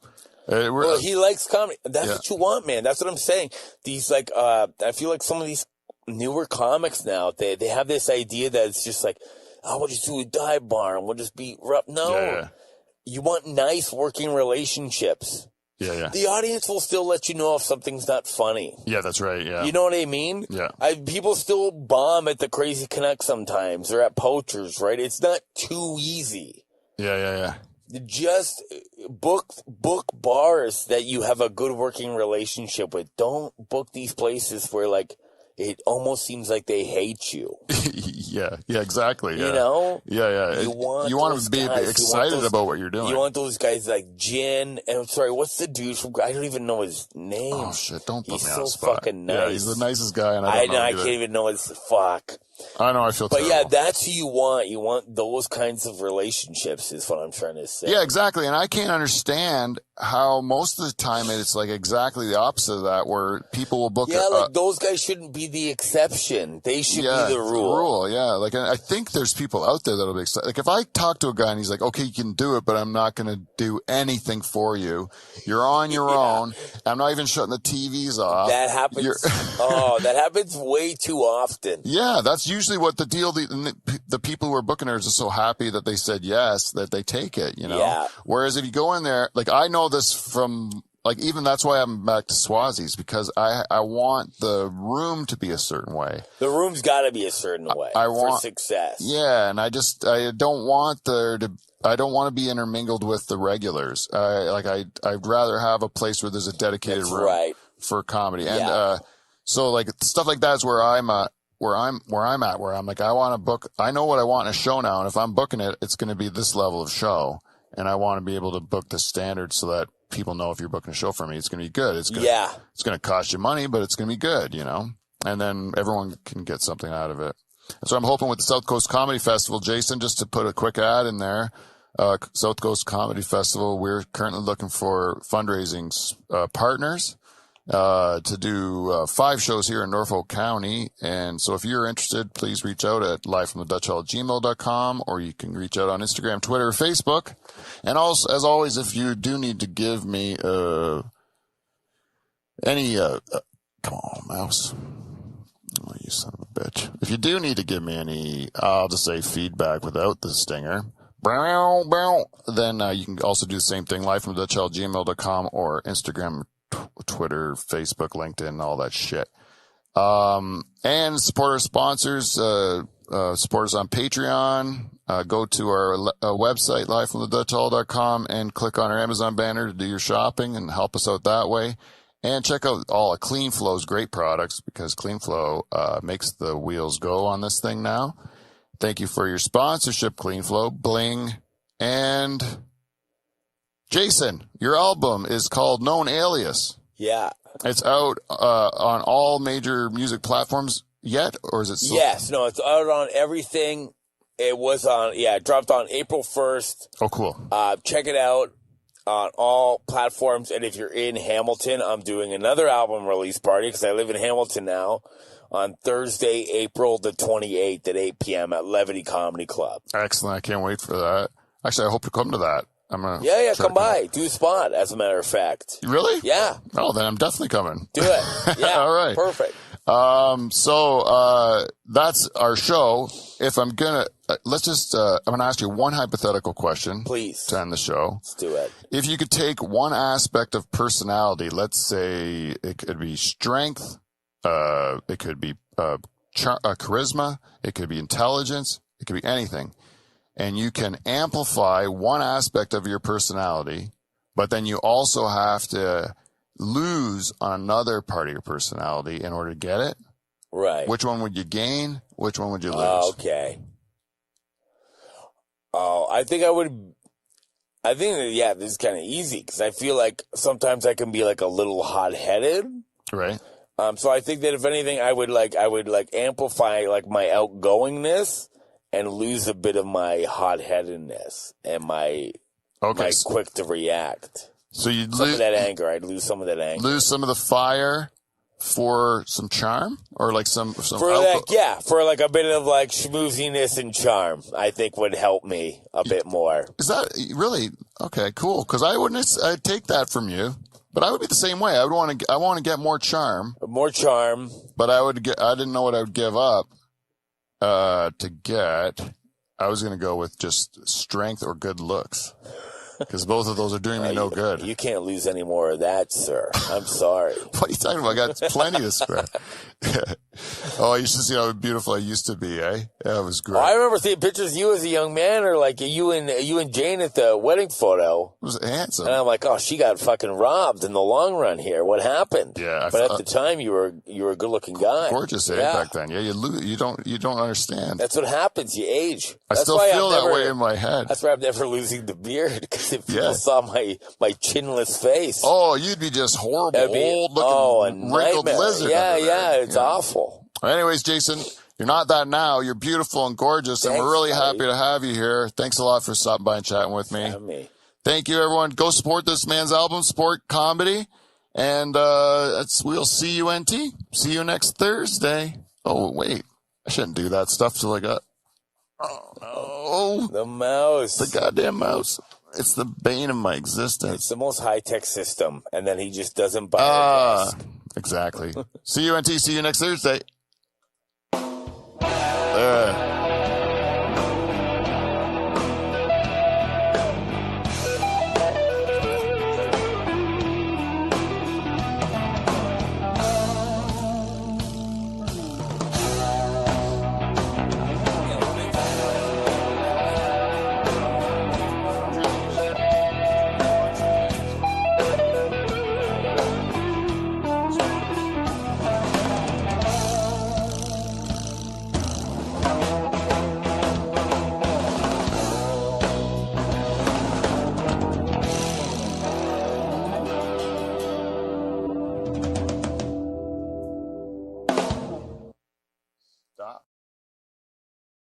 Well, he likes comedy. That's what you want, man. That's what I'm saying. These, like, I feel like some of these newer comics now, they have this idea that it's just like, we'll just do a dive bar and we'll just be rough. No. You want nice working relationships. Yeah. The audience will still let you know if something's not funny. Yeah, that's right. Yeah. You know what I mean? Yeah. People still bomb at the Crazy Connect sometimes or at Poachers, right? It's not too easy. Yeah. Just book bars that you have a good working relationship with. Don't book these places where, like, it almost seems like they hate you. Yeah, exactly. Yeah. You know? Yeah. You want to be excited about what you're doing. You want those guys like Jin, and I'm sorry, what's the dude from, I don't even know his name. Oh shit, don't put me on the He's so spot. fucking nice. Yeah, he's the nicest guy, and I can't even know his fuck. I know, I feel terrible. But yeah, that's who you want. You want those kinds of relationships is what I'm trying to say. Yeah, exactly. And I can't understand how most of the time it's like exactly the opposite of that, where people will book. Yeah, like those guys shouldn't be the exception. They should be the rule. Yeah. Like, I think there's people out there that'll be excited. Like, if I talk to a guy and he's like, okay, you can do it, but I'm not going to do anything for you. You're on your own. I'm not even shutting the TVs off. That happens. That happens way too often. Yeah, that's usually what the deal. The people who are booking her are just so happy that they said yes that they take it. You know. Yeah. Whereas if you go in there, like, I know this from, like, even that's why I'm back to Swazi's, because I want the room to be a certain way. The room's got to be a certain way for success. Yeah, and I don't want to be intermingled with the regulars. I'd rather have a place where there's a dedicated room for comedy. And so, like, stuff like that is where I'm at, where I'm like, I want to book, I know what I want in a show now, and if I'm booking it, it's going to be this level of show, and I want to be able to book the standard so that people know if you're booking a show for me, it's going to be good. It's going to cost you money, but it's going to be good, you know, and then everyone can get something out of it. And so I'm hoping with the South Coast Comedy Festival, Jason, just to put a quick ad in there, South Coast Comedy Festival, we're currently looking for fundraising partners to do 5 shows here in Norfolk County. And so if you're interested, please reach out at livefromthedutchhall@gmail.com, or you can reach out on Instagram, Twitter, or Facebook. And also, as always, if you do need to give me any come on, mouse. Oh, you son of a bitch. If you do need to give me any, I'll just say feedback without the stinger, then you can also do the same thing, livefromthedutchhall@gmail.com, or Instagram, Twitter, Facebook, LinkedIn, all that shit. And support our sponsors, support us on Patreon, go to our website, livefromthedutchhall.com, and click on our Amazon banner to do your shopping and help us out that way. And check out all of CleanFlow's great products, because CleanFlow makes the wheels go on this thing now. Thank you for your sponsorship, CleanFlow, Bling. And Jason, your album is called Known Alias. Yeah. It's out on all major music platforms yet, or is it still? Yes. No, it's out on everything. It was on, it dropped on April 1st. Oh, cool. Check it out on all platforms. And if you're in Hamilton, I'm doing another album release party because I live in Hamilton now on Thursday, April the 28th at 8 p.m. at Levity Comedy Club. Excellent. I can't wait for that. Actually, I hope to come to that. Yeah, come by. Do a spot, as a matter of fact. Really? Yeah. Oh, then I'm definitely coming. Do it. Yeah. All right. Perfect. So that's our show. If I'm gonna, I'm gonna ask you one hypothetical question. Please. To end the show. Let's do it. If you could take one aspect of personality, let's say it could be strength, it could be charisma, it could be intelligence, it could be anything. And you can amplify one aspect of your personality, but then you also have to lose on another part of your personality in order to get it. Right. Which one would you gain? Which one would you lose? Okay. Oh, I think this is kind of easy because I feel like sometimes I can be like a little hot-headed. Right. So I think that if anything, I would amplify like my outgoingness and lose a bit of my hot-headedness and my quick to react. So you'd some of that anger. I'd lose some of that anger. Lose some of the fire for some charm, or like some for like a bit of like schmooziness and charm. I think would help me a bit more. Is that really okay? Cool. Because I'd take that from you. But I would be the same way. I want to get more charm. More charm. But I didn't know what I would give up to get. I was going to go with just strength or good looks. Because both of those are doing me no good. You can't lose any more of that, sir. I'm sorry. What are you talking about? I got plenty to spare. Oh, you should see how beautiful I used to be, eh? That was great. Oh, I remember seeing pictures of you as a young man, or like you and Jane at the wedding photo. It was handsome. And I'm like, oh, she got fucking robbed in the long run here. What happened? Yeah. But at the time, you were a good looking guy. Gorgeous, eh? Back then. Yeah, you don't understand. That's what happens. You age. I still feel that way in my head. That's why I'm never losing the beard, because if people saw my chinless face. Oh, you'd be just horrible, old-looking, wrinkled lizard. Yeah, it's awful. Anyways, Jason, you're not that now. You're beautiful and gorgeous, and we're really happy to have you here. Thanks a lot for stopping by and chatting with me. Thank you, everyone. Go support this man's album, support comedy, and we'll see you, NT. See you next Thursday. Oh, wait. I shouldn't do that stuff till I got... Oh, no. The mouse. The goddamn mouse. It's the bane of my existence. It's the most high-tech system, and then he just doesn't buy a desk. Exactly. See you, NT. See you next Thursday.